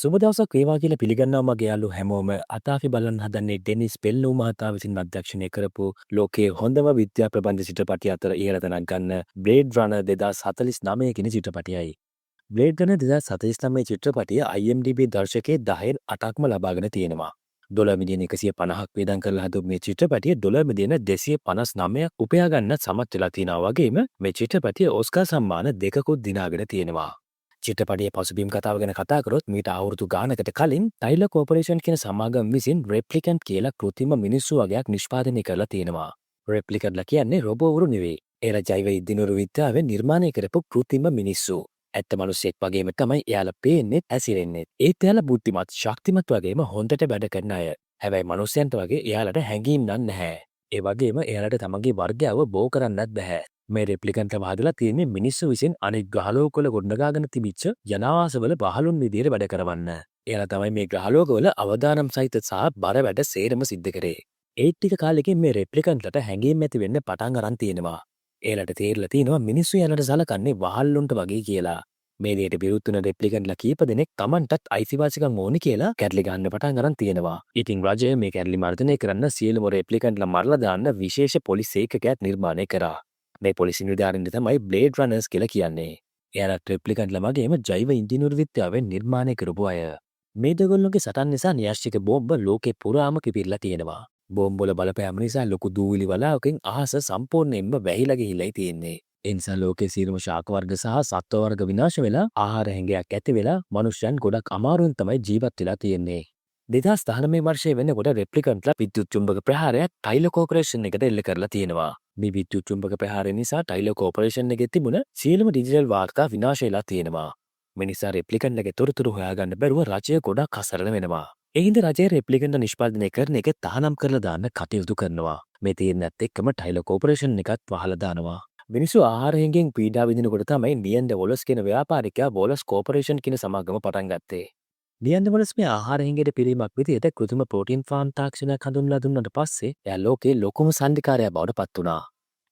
සුබ දවසක් වේවා කියලා පිළිගන්නවා මගේ යාළුවෝ හැමෝම. අද අපි බලන්න හදන්නේ ඩෙනිස් විල්නූ මහතා විසින් අධ්‍යක්ෂණය කරපු ලෝකයේ හොඳම විද්‍යා ප්‍රබන්ධ චිත්‍රපටය අතර ඉහළ තැනක් ගන්න බ්ලේඩ් රනර් 2049 කියන චිත්‍රපටයයි. බ්ලේඩ් රනර් 2049 චිත්‍රපටය IMDb දර්ශකයේ 10න් 8ක්ම ලබාගෙන තියෙනවා. ඩොලර් මිලියන 150ක් වේදම් කරලා හදපු මේ චිත්‍රපටය ඩොලර් මිලියන 259ක් උපයා ගන්නත් සමත් වෙලා තියෙනවා වගේම මේ චිත්‍රපටය ඔස්කා සම්මාන දෙකකුත් දිනාගෙන තියෙනවා. චිත්‍රපටයේ පසුබිම් කතාව ගැන කතා කරොත් මීට අවුරුදු ගානකට කලින් ටයිලර් කෝපරේෂන් කියන සමාගම විසින් රෙප්ලිකන්ට් කියලා කෘත්‍රිම මිනිස්සු වගේක් නිෂ්පාදනය කරලා තියෙනවා. රෙප්ලිකන්ට්ලා කියන්නේ රොබෝවරු නෙවෙයි. ඒලා ජෛව ඉන්ධනවල විද්‍යාවෙන් නිර්මාණය කරපු කෘත්‍රිම මිනිස්සු. ඇත්ත මිනිස්සෙක් වගේම තමයි එයාලා පේන්නේ ඇසිරෙන්නේ. ඒත් එයාලා බුද්ධිමත් ශක්තිමත් වගේම හොඳට වැඩ කරන අය. හැබැයි මිනිස්සයන්ට වගේ එයාලට හැඟීම් නැහැ. ඒ වගේම එයාලට තමන්ගේ වර්ගයව බෝ කරන්නත් බෑ. මේ රෙප්ලිකන්ට්ලා වහදලා තියෙන්නේ මිනිස්සු විසින් අනෙක් ග්‍රහලෝකවල ගොඩනගාගෙන තිබිච්ච ජනාවාසවල බහලුන් විදියට වැඩ කරවන්න. එයාලා තමයි මේ ග්‍රහලෝකවල අවදානම් සහිත සහ බර වැඩ සේරම සිද්ධ කරේ. ඒ ටික කාලෙකින් මේ රෙප්ලිකන්ට්ලට හැංගීම් ඇති වෙන්න පටන් අරන් තියෙනවා. එයාලට තේරලා තියෙනවා මිනිස්සු එයාලට සලකන්නේ වහල්ලුන්ට වගේ කියලා. මේ දෙයට විරුද්ධ වෙන රෙප්ලිකන්ට්ලා කීප දෙනෙක් Tamanටත් අයිතිවාසිකම් ඕනි කියලා කැරලි ගන්න පටන් අරන් තියෙනවා. ඉතින් රජය මේ කැරලි මර්ධනය කරන්න සියලුම රෙප්ලිකන්ට්ලා මරලා දාන්න විශේෂ පොලිස් ඒකකයක් නිර්මාණය කරා. මේ පොලිසි නිලධාරීන්ට තමයි බ්ලේඩ් රනර්ස් කියලා කියන්නේ. එයාලා රෙප්ලිකන්ට්ලා වගේම ජෛව ඉන්ධන විද්‍යාවෙන් නිර්මාණය කරපු අය. මේ දෙගොල්ලෝගේ සටන් නිසා න්‍යාස්තික බෝම්බ ලෝකේ පුරාම කිපිරලා තියෙනවා. බෝම්බ වල බලපෑම නිසා ලොකු දූවිලි වලාවකින් අහස සම්පූර්ණයෙන්ම වැහිලා ගිහිල්ලායි තියෙන්නේ. ඒ නිසා ලෝකේ සියලුම ශාක වර්ග සහ සත්ව වර්ග විනාශ වෙලා ආහාර හැඟයක් ඇති වෙලා මනුෂ්‍යයන් ගොඩක් අමාරුවෙන් තමයි ජීවත් වෙලා තියෙන්නේ. 2019 වර්ෂයේ වෙනකොට රෙප්ලිකන්ට්ලා විද්‍යුත් චුම්බක ප්‍රහාරයක් ටයිලර් කෝපරේෂන් එකට එල්ල කරලා තියෙනවා. මේ විද්‍යුත් චුම්බක ප්‍රහාරය නිසා ටයිලර් කෝපරේෂන් එකේ තිබුණ සියලුම ඩිජිටල් වාර්තා විනාශ වෙලා තියෙනවා. මේ නිසා රෙප්ලිකන්ට්ලගේ තොරතුරු හොයාගන්න බැරුව රජය ගොඩක් අසරණ වෙනවා. ඒ හින්දා රජය රෙප්ලිකන්ට් නිෂ්පාදනය කරන එක තහනම් කරලා දාන්න කටයුතු කරනවා. මේ තීරණයත් එක්කම ටයිලර් කෝපරේෂන් එකත් වහලා දානවා. මිනිස්සු ආහාර හිඟෙන් පීඩා විඳිනකොට තමයි නියන්ඩ වොලස් කියන ව්‍යාපාරිකයා වොලස් කෝපරේෂන් කියන සමාගම පටන් ගත්තේ. නියන්ඩ වොලස් මේ ආහාර හිඟයට පිරීමක් විදිහට කෘත්‍රිම ප්‍රෝටීන් ෆාම් තාක්ෂණයක් හඳුන්වලා දුන්නට පස්සේ එයා ලෝකේ ලොකුම සන්ධිකාරයා බවට පත් වුණා.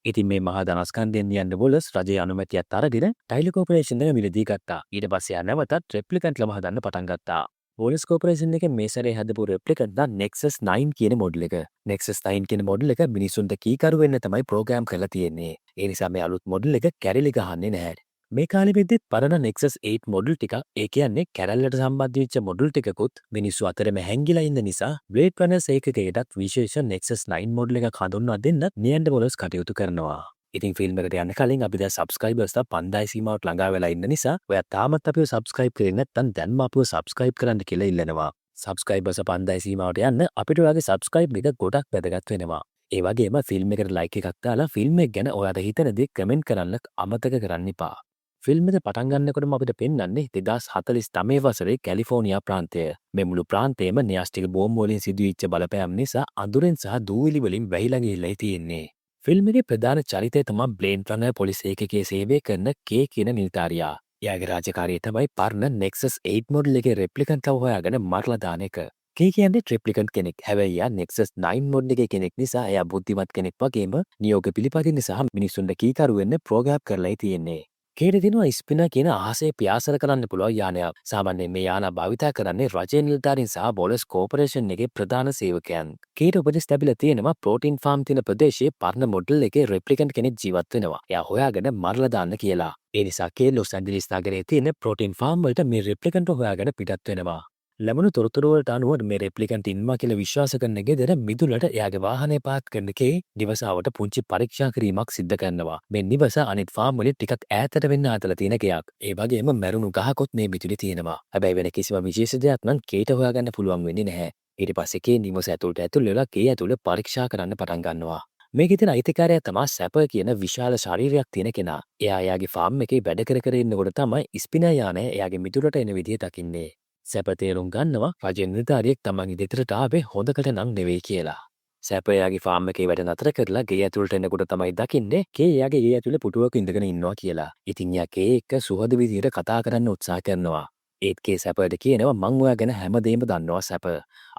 ඉතින් මේ මහා ධනස්කන්ධයෙන් නියන්ඩ වොලස් රජයේ අනුමැතියත් අරගෙන ටයිලර් කෝපරේෂන් එක මිලදී ගත්තා. ඊට පස්සේ එයා නැවතත් රෙප්ලිකන්ට්ලම හදන්න පටන් ගත්තා. වොලස් කෝපරේෂන් එකේ මේ සැරේ හදපු රෙප්ලිකන්ට් නම් Nexus 9 කියන මොඩල් එක. Nexus 9 කියන මොඩල් එක මිනිසුන්ට කීකරු වෙන්න තමයි ප්‍රෝග්‍රෑම් කරලා තියෙන්නේ. ඒ නිසා මේ අලුත් මොඩල් එක කැරලි ගහන්නේ නැහැ. මේ කාලෙ වෙද්දිත් පරණ Nexus 8 මොඩල් ටික ඒ කියන්නේ කැරල්ලට සම්බන්ධ වෙච්ච මොඩල් ටිකකුත් මිනිස්සු අතරම හැංගිලා ඉන්න නිසා බ්ලේඩ් රනර්ස් ඒකකයටත් විශේෂ Nexus 9 මොඩල් එක හඳුන්වා දෙන්නත් නියන්ඩ වොලස් කටයුතු කරනවා. ඉතින් ෆිල්ම් එකට යන්න කලින් අපි දැන් සබ්ස්ක්‍රයිබර්ස්ලා 5000 සීමාවට ළඟා වෙලා ඉන්න නිසා ඔයා තාමත් අපිව සබ්ස්ක්‍රයිබ් කරේ නැත්නම් දැන්ම අපිව සබ්ස්ක්‍රයිබ් කරන්න කියලා ඉල්ලනවා. සබ්ස්ක්‍රයිබර්ස් 5000 සීමාවට යන්න අපිට ඔයාගේ සබ්ස්ක්‍රයිබ් එක ගොඩක් වැදගත් වෙනවා. ඒ වගේම ෆිල්ම් එකට ලයික් එකක් දාලා ෆිල්ම් එක ගැන ඔයාලා හිතන දේ කමෙන්ට් කරන්න අමතක කරන්න එපා. ෆිල්ම් එක පටන් ගන්නකොටම අපිට පෙන්වන්නේ 2049 වසරේ කැලිෆෝනියා ප්‍රාන්තය. මේ මුළු ප්‍රාන්තයම න්‍යාස්තික බෝම්බ වලින් සිදුවෙච්ච බලපෑම් නිසා අඳුරෙන් සහ දූවිලි වලින් වැහිලා ගිහිල්ලායි තියෙන්නේ. ෆිල්ම් එකේ ප්‍රධාන චරිතය තමයි බ්ලේඩ් රනර් පොලිස් ඒකකයේ සේවය කරන කේ කියන නිලධාරියා. එයාගේ රාජකාරිය තමයි පරණ Nexus 8 මොඩල් එකේ රෙප්ලිකන්ට්ව හොයාගෙන මරලා දාන එක. කේ කියන්නේ ට්‍රිප්ලිකන්ට් කෙනෙක්. හැබැයි එයා Nexus 9 මොඩල් එකේ කෙනෙක් නිසා එයා බුද්ධිමත් කෙනෙක් වගේම නියෝග පිළිපදින්න සහ මිනිසුන්ට කීකරු වෙන්න ප්‍රෝග්‍රෑම් කරලායි තියෙන්නේ. කේට දෙනවා ස්පිනර් කියන අහසේ පියාසර කරන්න පුළුවන් යානයක්. සාමාන්‍යයෙන් මේ යාන භාවිතා කරන්නේ රජයේ නිලධාරීන් සහ වොලස් කෝපරේෂන් එකේ ප්‍රධාන සේවකයන්. කේට උපදෙස් ලැබිලා තියෙනවා ප්‍රෝටීන් ෆාම් තියෙන ප්‍රදේශයේ පරණ මොඩල් එකේ රෙප්ලිකන්ට් කෙනෙක් ජීවත් වෙනවා. එයා හොයාගෙන මරලා දාන්න කියලා. ඒ නිසා කේ ලොස් ඇන්ජලිස් නගරයේ තියෙන ප්‍රෝටීන් ෆාම් වලට මේ රෙප්ලිකන්ට් හොයාගෙන පිටත් වෙනවා. ලැබුණු තොරතුරු වලට අනුව මේ රෙප්ලිකන්ට් ඉන්නවා කියලා විශ්වාස කරන ගෙදර මිදුලට එයාගේ වාහනය පාත් කරන කේ නිවසාවට පුංචි පරීක්ෂා කිරීමක් සිද්ධ කරනවා. මේ නිවස අනිත් ෆාම් වලින් ටිකක් ඈතට වෙන්න හදලා තියෙන ගයක්. ඒ වගේම මැරුණු ගහකොත් මේ මිදුලේ තියෙනවා. හැබැයි වෙන කිසිම විශේෂ දෙයක් නම් කේට හොයාගන්න පුළුවන් වෙන්නේ නැහැ. ඊට පස්සේ කේ නිවස ඇතුළට ඇතුල් වෙලා කේ ඇතුළේ පරීක්ෂා කරන්න පටන් ගන්නවා. මේකේ තියෙන අයිතිකාරයා තමයි සැපර් කියන විශාල ශරීරයක් තියෙන කෙනා. එයා එයාගේ ෆාම් එකේ වැඩ කර ඉන්නකොට තමයි ස්පිනර් යානය එයාගේ මිදුලට එන විදිය දකින්නේ. සැප තේරුම් ගන්නවා රජයේ නිලධාරියෙක් තමන්ගේ දෙතරට ආවේ හොඳකට නම් නෙවෙයි කියලා. සැප එයාගේ ෆාම් එකේ වැඩ නතර කරලා ගේ ඇතුළට එනකොට තමයි දකින්නේ කේ එයාගේ ගේ ඇතුළේ පුටුවක ඉඳගෙන ඉන්නවා කියලා. ඉතින් එයා කේ එක්ක සුහද විදියට කතා කරන්න උත්සාහ කරනවා. ඒත් කේ සැපට කියනවා මං ඔයා ගැන හැමදේම දන්නවා සැප.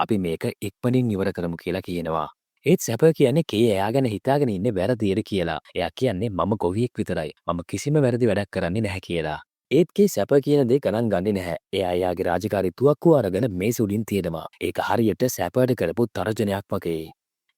අපි මේක ඉක්මනින් ඉවර කරමු කියලා කියනවා. ඒත් සැප කියන්නේ කේ එයා ගැන හිතාගෙන ඉන්නේ වැරදියට කියලා. එයා කියන්නේ මම ගොවියෙක් විතරයි. මම කිසිම වැරදි වැඩක් කරන්නේ නැහැ කියලා. ඒත් කේ සැප කියන දේ ගණන් ගන්නේ නැහැ. එයා එයාගේ රාජකාරී තුවක්කුව අරගෙන මේස උඩින් තියෙනවා. ඒක හරියට සැපට කරපු තර්ජනයක් වගේ.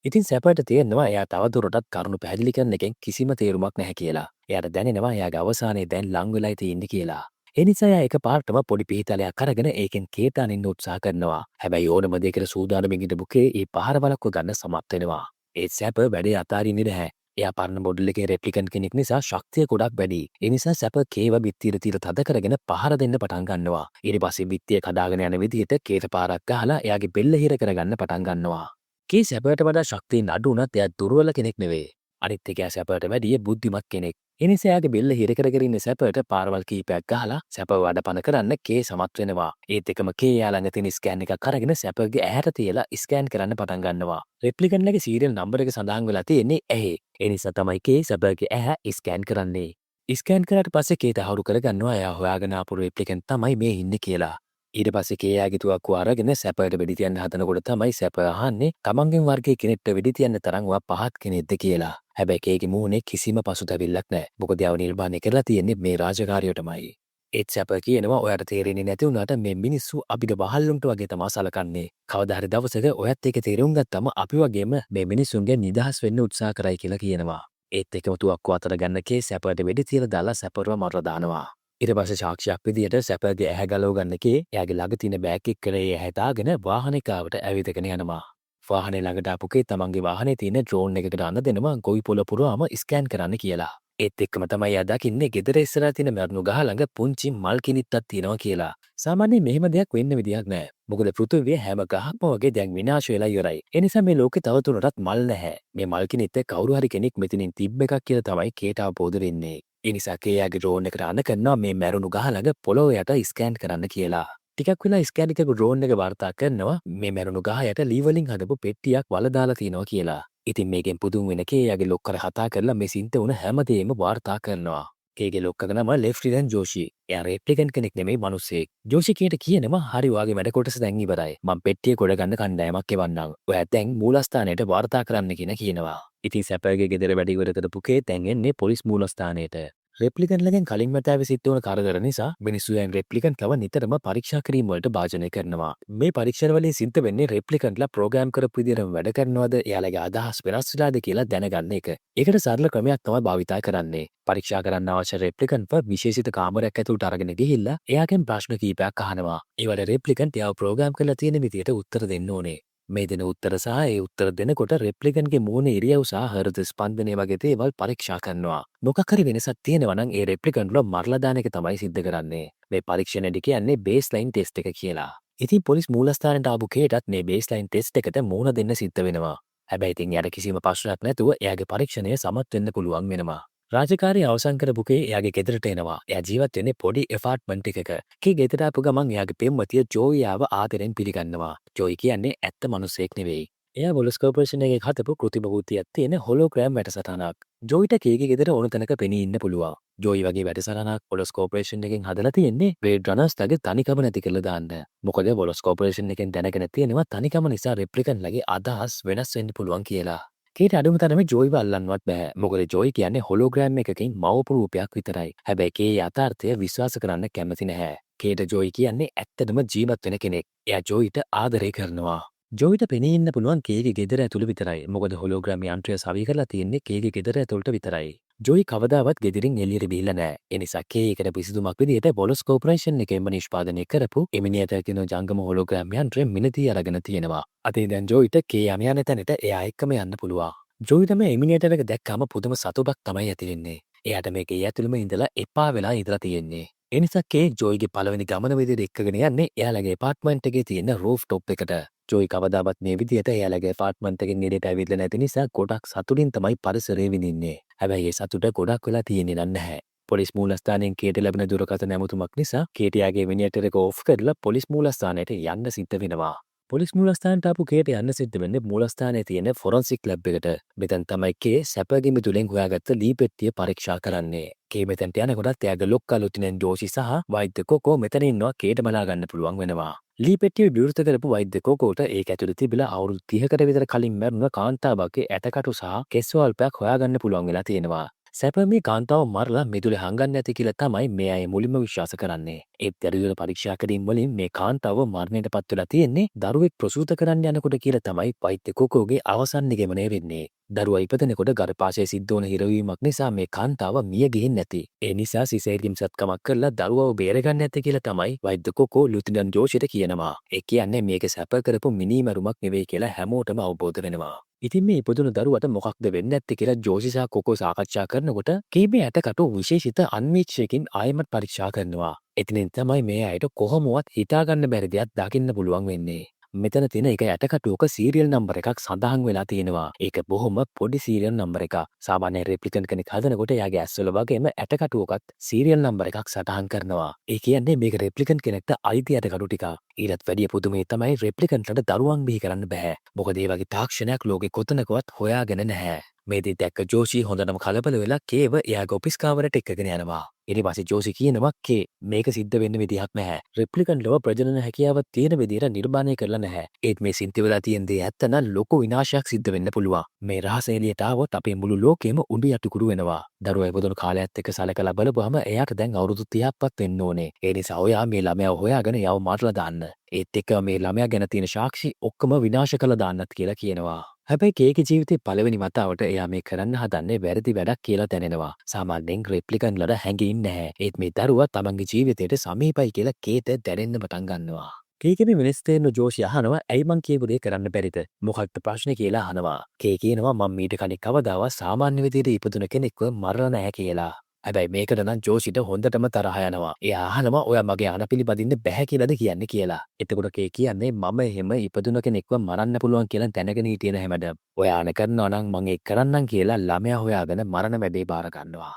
ඉතින් සැපට තේරෙනවා එයා තවදුරටත් කරුණු පැහැදිලි කරන එකෙන් කිසිම තේරුමක් නැහැ කියලා. එයාට දැනෙනවා එයාගේ අවසානයේ දැන් ලං වෙලා තියෙන්නේ කියලා. ඒ නිසා එයා එකපාරටම පොඩි පිහිතලයක් අරගෙන ඒකෙන් කේත අනින්න උත්සාහ කරනවා. හැබැයි ඕනම දෙයකට සූදානම්ින් හිටපු කේ ඒ පහර වලක්ව ගන්න සමත් වෙනවා. ඒත් සැප වැඩේ අතාරින්නේ නැහැ. එයා පරණ මොඩල් එකේ රෙප්ලිකන්ට් කෙනෙක් නිසා ශක්තිය ගොඩක් වැඩි. ඒ නිසා සැප කේව බිත්තියට තියලා තද කරගෙන පහර දෙන්න පටන් ගන්නවා. ඊට පස්සේ බිත්තිය කඩාගෙන යන විදිහට කේත පාරක් ගහලා එයාගේ බෙල්ල හිර කරගන්න පටන් ගන්නවා. කේ සැපට වඩා ශක්තියෙන් අඩු වුණත් එයා දුර්වල කෙනෙක් නෙවෙයි. අනිත් එක සැපට වැඩිය බුද්ධිමත් කෙනෙක්. ඒ නිසා එයාගේ බෙල්ල හිර කරගෙන ඉන්න සැපට පාරවල් කීපයක් ගහලා සැපව වඩපන කරන්න කේ සමත් වෙනවා. ඒත් එකම කේ එයා ළඟ තියෙන ස්කෑන් එකක් අරගෙන සැපගේ ඇහැට තියලා ස්කෑන් කරන්න පටන් ගන්නවා. රෙප්ලිකන්ට්ලගේ සීරියල් නම්බර් එක සඳහන් වෙලා තියෙන්නේ ඇහි. ඒ නිසා තමයි කේ සැපගේ ඇහැ ස්කෑන් කරන්නේ. ස්කෑන් කරාට පස්සේ කේ තහවුරු කරගන්නවා එයා හොයාගෙන ආපු රෙප්ලිකන්ට් තමයි මේ ඉන්නේ කියලා. ඊට පස්සේ කේයාගේ තුවක්කුව අරගෙන සැපයට වෙඩි තියන්න හදනකොට තමයි සැප අහන්නේ තමන්ගෙන් වර්ගයේ කෙනෙක්ට වෙඩි තියන්න තරම් වා පහත් කෙනෙක්ද කියලා. හැබැයි කේගේ මූණේ කිසිම පසුතැවිල්ලක් නැහැ. මොකද යාව නිර්මාණය කරලා තියෙන්නේ මේ රාජකාරියටමයි. ඒත් සැප කියනවා ඔයාට තේරෙන්නේ නැති වුණාට මේ මිනිස්සු අපිට වහල්ලුන්ට වගේ තමයි සලකන්නේ. කවදා හරි දවසක ඔයත් ඒක තේරුම් ගත්තම අපි වගේම මේ මිනිස්සුන්ගෙන් නිදහස් වෙන්න උත්සාහ කරයි කියලා කියනවා. ඒත් එකම තුවක්කුව අතර ගන්න කේ සැපයට වෙඩි තියලා දාලා සැපරව මරලා දානවා. ඊට පස්සේ සාක්ෂියක් විදියට සැපගේ ඇහැ ගලව ගන්න කේ එයාගේ ළඟ තියෙන බෑග් එක කරේ ඇහැ දාගෙන වාහනේකාවට ඇවිදගෙන යනවා. වාහනේ ළඟට ආපු කේ තමන්ගේ වාහනේ තියෙන ඩ්‍රෝන් එකකට අන්න දෙනවා ගොවි පොළ පුරාම ස්කෑන් කරන්න කියලා. ඒත් එක්කම තමයි එයා දකින්නේ ගෙදර ඉස්සරහා තියෙන මරණු ගහ ළඟ පුංචි මල් කිනිත්තක් තියෙනවා කියලා. සාමාන්‍යයෙන් මෙහෙම දෙයක් වෙන්න විදියක් නැහැ. මොකද පෘථිවියේ හැම ගහක්ම වගේ දැන් විනාශ වෙලා ඉවරයි. ඒ නිසා මේ ලෝකේ තවදුරටත් මල් නැහැ. මේ මල් කිනිත්ත කවුරු හරි කෙනෙක් මෙතනින් තිබ්බ එකක් කියලා තමයි කේට අවබෝධ වෙන්නේ. ඒ නිසා කේයාගේ ඩ්‍රෝන් එකට අන්න කරනවා මේ මැරුණු ගහ ළඟ පොළොව යට ස්කෑන් කරන්න කියලා. ටිකක් වෙලා ස්කෑන් එකක ඩ්‍රෝන් එක වාර්තා කරනවා මේ මැරුණු ගහ යට ලී වලින් හදපු පෙට්ටියක් වල දාලා තිනවා කියලා. ඉතින් මේකෙන් පුදුම වෙන කේයාගේ ලොක්කර කතා කරලා මේ සින්ත උන හැමදේම වාර්තා කරනවා. කේගේ ලොක්කගේ නම ලෙෆ්ටිනන්ට් ජෝෂි. එයා රෙප්ලිකන්ට් කෙනෙක් නෙමෙයි මිනිස්සෙක්. ජෝෂි කේට කියනවා හරි ඔයාගේ වැඩ කොටස දැන් ඉවරයි. මම පෙට්ටිය ගොඩ ගන්න කණ්ඩායමක් එවන්නම්. ඔයා දැන් මූලස්ථානයට වාර්තා කරන්න කියනවා. ඉතින් සැපගේ ගෙදර වැඩ ඉවර කරපු කේ දැන් එන්නේ පොලිස් මූලස්ථානයට. රෙප්ලිකන්ට්ලගෙන් කලින් මතාවේ සිද්ධ වුණ කරදර නිසා මිනිස්සු දැන් රෙප්ලිකන්ට්ලව නිතරම පරීක්ෂා කිරීම වලට භාජනය කරනවා. මේ පරීක්ෂණ වලින් සිද්ධ වෙන්නේ රෙප්ලිකන්ට්ලා ප්‍රෝග්‍රෑම් කරපු විදිහටම වැඩ කරනවද එයාලගේ අදහස් වෙනස් වෙලාද කියලා දැනගන්න එක. ඒකට සරල ක්‍රමයක් තමයි භාවිතා කරන්නේ. පරීක්ෂා කරන්න අවශ්‍ය රෙප්ලිකන්ට්ව විශේෂිත කාමරයක් ඇතුළට අරගෙන ගිහිල්ලා එයාගෙන් ප්‍රශ්න කීපයක් අහනවා. ඒවට රෙප්ලිකන්ට් එයාව ප්‍රෝග්‍රෑම් කරලා තියෙන විදිහට උත්තර දෙන්න ඕනේ. මේ දෙන උත්තර සහ ඒ උත්තර දෙනකොට රෙප්ලිකන්ට්ගේ මූණේ ඉරියව් සහ හෘද ස්පන්දනය වගේ දේවල් පරීක්ෂා කරනවා. මොකක් හරි වෙනසක් තියෙනවා නම් ඒ රෙප්ලිකන්ට්ව මරලා දාන එක තමයි සිද්ධ කරන්නේ. මේ පරීක්ෂණෙදි කියන්නේ බේස්ලයින් ටෙස්ට් එක කියලා. ඉතින් පොලිස් මූලස්ථානයට ආපු කේටත් මේ බේස්ලයින් ටෙස්ට් එකට මුහුණ දෙන්න සිද්ධ වෙනවා. හැබැයි ඉතින් එයාට කිසිම ප්‍රශ්නයක් නැතුව එයාගේ පරීක්ෂණය සමත් වෙන්න පුළුවන් වෙනවා. රාජකාරිය අවසන් කරපු කේ එයාගේ ගෙදරට එනවා. එයා ජීවත් වෙන්නේ පොඩි ඇපාර්ට්මන්ට් එකක. කේ ගෙදරට ආපු ගමන් එයාගේ පෙම්වතිය ජෝයියාව ආදරෙන් පිළිගන්නවා. ජෝයි කියන්නේ ඇත්ත මිනිසෙක් නෙවෙයි. එයා වොලස් කෝපරේෂන් එකේ හදපු කෘත්‍රිම බුද්ධියක් තියෙන හොලෝග්‍රෑම් වැඩසටහනක්. ජෝයිට කේගේ ගෙදර ඕන තැනක පෙනී ඉන්න පුළුවන්. ජෝයි වගේ වැඩසටහනක් වොලස් කෝපරේෂන් එකෙන් හදලා තියෙන්නේ බ්ලේඩ් රනර්ස්ලාගේ තනිකම නැති කරලා දාන්න. මොකද වොලස් කෝපරේෂන් එකෙන් දැනගෙන තියෙනවා තනිකම නිසා රෙප්ලිකන්ට්ලගේ අදහස් වෙනස් වෙන්න පුළුවන් කියලා. කේට අඩුම තරමේ ජෝයිව අල්ලන්නවත් බෑ. මොකද ජෝයි කියන්නේ හොලෝග්‍රෑම් එකකින් මවපු රූපයක් විතරයි. හැබැයි කේ යථාර්ථය විශ්වාස කරන්න කැමති නැහැ. කේට ජෝයි කියන්නේ ඇත්තටම ජීවත් වෙන කෙනෙක්. එයා ජෝයිට ආදරය කරනවා. ජෝයිට පෙනී ඉන්න පුළුවන් කේගේ ගෙදර ඇතුළ විතරයි. මොකද හොලෝග්‍රෑම් යන්ත්‍රය සවි කරලා තියෙන්නේ කේගේ ගෙදර ඇතුළට විතරයි. ජෝයි කවදාවත් ගෙදරින් එළියට බිහිල්ලා නැහැ. ඒ නිසා කේ ඒකට විසඳුමක් විදිහට වොලස් කෝපරේෂන් එකෙන්ම නිෂ්පාදනය කරපු එමිනියට කියන ජංගම හොලෝග්‍රෑම් යන්ත්‍රය මිනදී අරගෙන තියෙනවා. අතේ දැන් ජෝයිට කේ යන තැනට එයා එක්කම යන්න පුළුවන්. ජෝයිට මේ එමිනියටර් එක දැක්කම පුදුම සතුටක් තමයි ඇති වෙන්නේ. එයාට මේකේ ඇතුළෙම ඉඳලා එපා වෙලා ඉඳලා තියෙන්නේ. ඒ නිසා කේ ජෝයිගේ පළවෙනි ගමන විදිහට එක්කගෙන යන්නේ එයාලගේ ඇපාර්ට්මන්ට් එකේ තියෙන රූෆ් টොප් එකට. ජෝයි කවදාවත් මේ විදිහට එයාලගේ ඇපාර්ට්මන්ට් එකෙන් එළියට ඇවිල්ලා නැති නිසා ගොඩක් සතුටින් තමයි පරිසරය විඳින්නේ. හැබැයි ඒ සතුට ගොඩක් වෙලා තියෙන්නේ නැහැ. පොලිස් මූලස්ථානයෙන් කේට ලැබෙන දුරකථන ඇමතුමක් නිසා කේට යාගේ එමිනියටර් එක ඕෆ් කරලා පොලිස් මූලස්ථානයට යන්න සිද්ධ වෙනවා. පොලිස් මූලස්ථානට ආපු කේට යන්න සිද්ධ වෙන්නේ මූලස්ථානයේ තියෙන ෆොරන්සික් ලැබ් එකට. මෙතන තමයි කේ සැපගේ මිදුලෙන් හොයාගත්ත ලී පෙට්ටිය පරීක්ෂා කරන්නේ. කේ මෙතනට යනකොටත් එයාගේ ලොක්කා ලුතිනන්ට් ජෝෂි සහ වෛද්‍ය කොකෝ මෙතන ඉන්නවා කේට බලා ගන්න පුළුවන් වෙනවා. ලී පෙට්ටිය විවෘත කරපු වෛද්‍ය කොකෝට ඒක ඇතුළේ තිබිලා අවුරුදු 30කට විතර කලින් මැරුණ කාන්තාවගේ ඇටකටු සහ කෙස් වල්පයක් හොයාගන්න පුළුවන් වෙලා තියෙනවා. සැප මේ කාන්තාව මරලා මිදුලේ හංගන්න ඇති කියලා තමයි මේ අය මුලින්ම විශ්වාස කරන්නේ. ඒත් දැරිදුර පරීක්ෂා කිරීම වලින් මේ කාන්තාව මරණයට පත් වෙලා තියෙන්නේ දරුවෙක් ප්‍රසූත කරන්න යනකොට කියලා තමයි වෛද්‍ය කොකෝගේ අවසන් නිගමනය වෙන්නේ. දරුවා ඉපදෙනකොට ගර්භාෂයේ සිද්ධ වන හිරවීමක් නිසා මේ කාන්තාව මිය ගිහින් නැති. ඒ නිසා සිසේරියම් සත්කමක් කරලා දරුවව බේරගන්න ඇති කියලා තමයි වෛද්‍ය කොකෝ ලුතිනන්ට් ජෝෂිට කියනවා. ඒ කියන්නේ මේක සැප කරපු මිනිමරුමක් නෙවෙයි කියලා හැමෝටම අවබෝධ වෙනවා. ඉතින් මේ ඉපදුණු දරුවට මොකක්ද වෙන්නේ නැත්තේ කියලා ජෝෂි සහ කොකෝ සාකච්ඡා කරනකොට කීමේ ඇටකටු විශේෂිත අන්වීක්ෂයකින් ආයෙමත් පරීක්ෂා කරනවා. එතනින් තමයි මේ අයට කොහොමවත් හිතාගන්න බැරි දෙයක් දකින්න පුළුවන් වෙන්නේ. මෙතන තියෙන එක ඇටකටුවක සීරියල් නම්බර් එකක් සඳහන් වෙලා තියෙනවා. ඒක බොහොම පොඩි සීරියල් නම්බර් එකක්. සාමාන්‍ය රෙප්ලිකන්ට් කෙනෙක් හදනකොට එයාගේ ඇස්වල වගේම ඇටකටුවකත් සීරියල් නම්බර් එකක් සටහන් කරනවා. ඒ කියන්නේ මේක රෙප්ලිකන්ට් කෙනෙක්ට අයිති ඇටකටු ටිකක්. ඊටත් වැඩිය පුදුමේ තමයි රෙප්ලිකන්ට්ලට දරුවන් බිහි කරන්න බෑ. මොකද ඒ වගේ තාක්ෂණයක් ලෝකෙ කොතනකවත් හොයාගෙන නැහැ. මේ දේ දැක්ක ජෝෂි හොඳටම කලබල වෙලා කේව එයාගේ ඔෆිස් කාමරයට එක්කගෙන යනවා. ඊට පස්සේ ජෝෂි කියනවා කේ මේක සිද්ධ වෙන්න විදිහක් නැහැ. රෙප්ලිකන්ට් ලව ප්‍රජනන හැකියාවක් තියෙන විදිහට නිර්මාණය කරලා නැහැ. ඒත් මේ සිද්ධ වෙලා තියෙන දේ ඇත්ත නම් ලොකු විනාශයක් සිද්ධ වෙන්න පුළුවන්. මේ රහස එළියට ආවොත් අපේ මුළු ලෝකෙම උඩු යටිකුරු වෙනවා. දරුවා ඉපදුණු කාලයත් එක්ක සලකලා බලපුවම එයාට දැන් අවුරුදු 30ක්වත් වෙන්න ඕනේ. ඒ නිසා ඔයා මේ ළමයාව හොයාගෙන යව මාරලා දාන්න. ඒත් එක්ක මේ ළමයා ගැන තියෙන සාක්ෂි ඔක්කොම විනාශ කළා දාන්නත් කියලා කියනවා. හැබැයි කේගේ ජීවිතේ පළවෙනි වතාවට එයා මේ කරන්න හදන්නේ වැරදි වැඩක් කියලා දැනෙනවා. සාමාන්‍යයෙන් රෙප්ලිකන්ට්ලට හැංගීම් නැහැ. ඒත් මේ දරුවා තමන්ගේ ජීවිතයට සමීපයි කියලා කේට දැනෙන්න පටන් ගන්නවා. කේගේ වෙනස් තේරෙන ජෝෂි අහනවා ඇයි මං කියපු දේ කරන්න බැරිද? මොකක්ද ප්‍රශ්නේ කියලා අහනවා. කේ කියනවා මම මීට කලින් කවදාවත් සාමාන්‍ය විදිහට ඉපදුන කෙනෙක්ව මරලා නැහැ කියලා. හැබැයි මේකට නම් ජෝෂිට හොඳටම තරහ යනවා. එයා අහනවා ඔයා මගේ අණ පිළිපදින්න බැහැ කියලාද කියන්නේ කියලා. එතකොට කේ කියන්නේ මම එහෙම ඉපදුන කෙනෙක්ව මරන්න පුළුවන් කියලා දැනගෙන හිටියේ නැහැ මැඩම්. ඔයා අණ කරනවා නම් මං ඒක කරන්නම් කියලා ළමයා හොයාගෙන මරණ වැඩේ බාර ගන්නවා.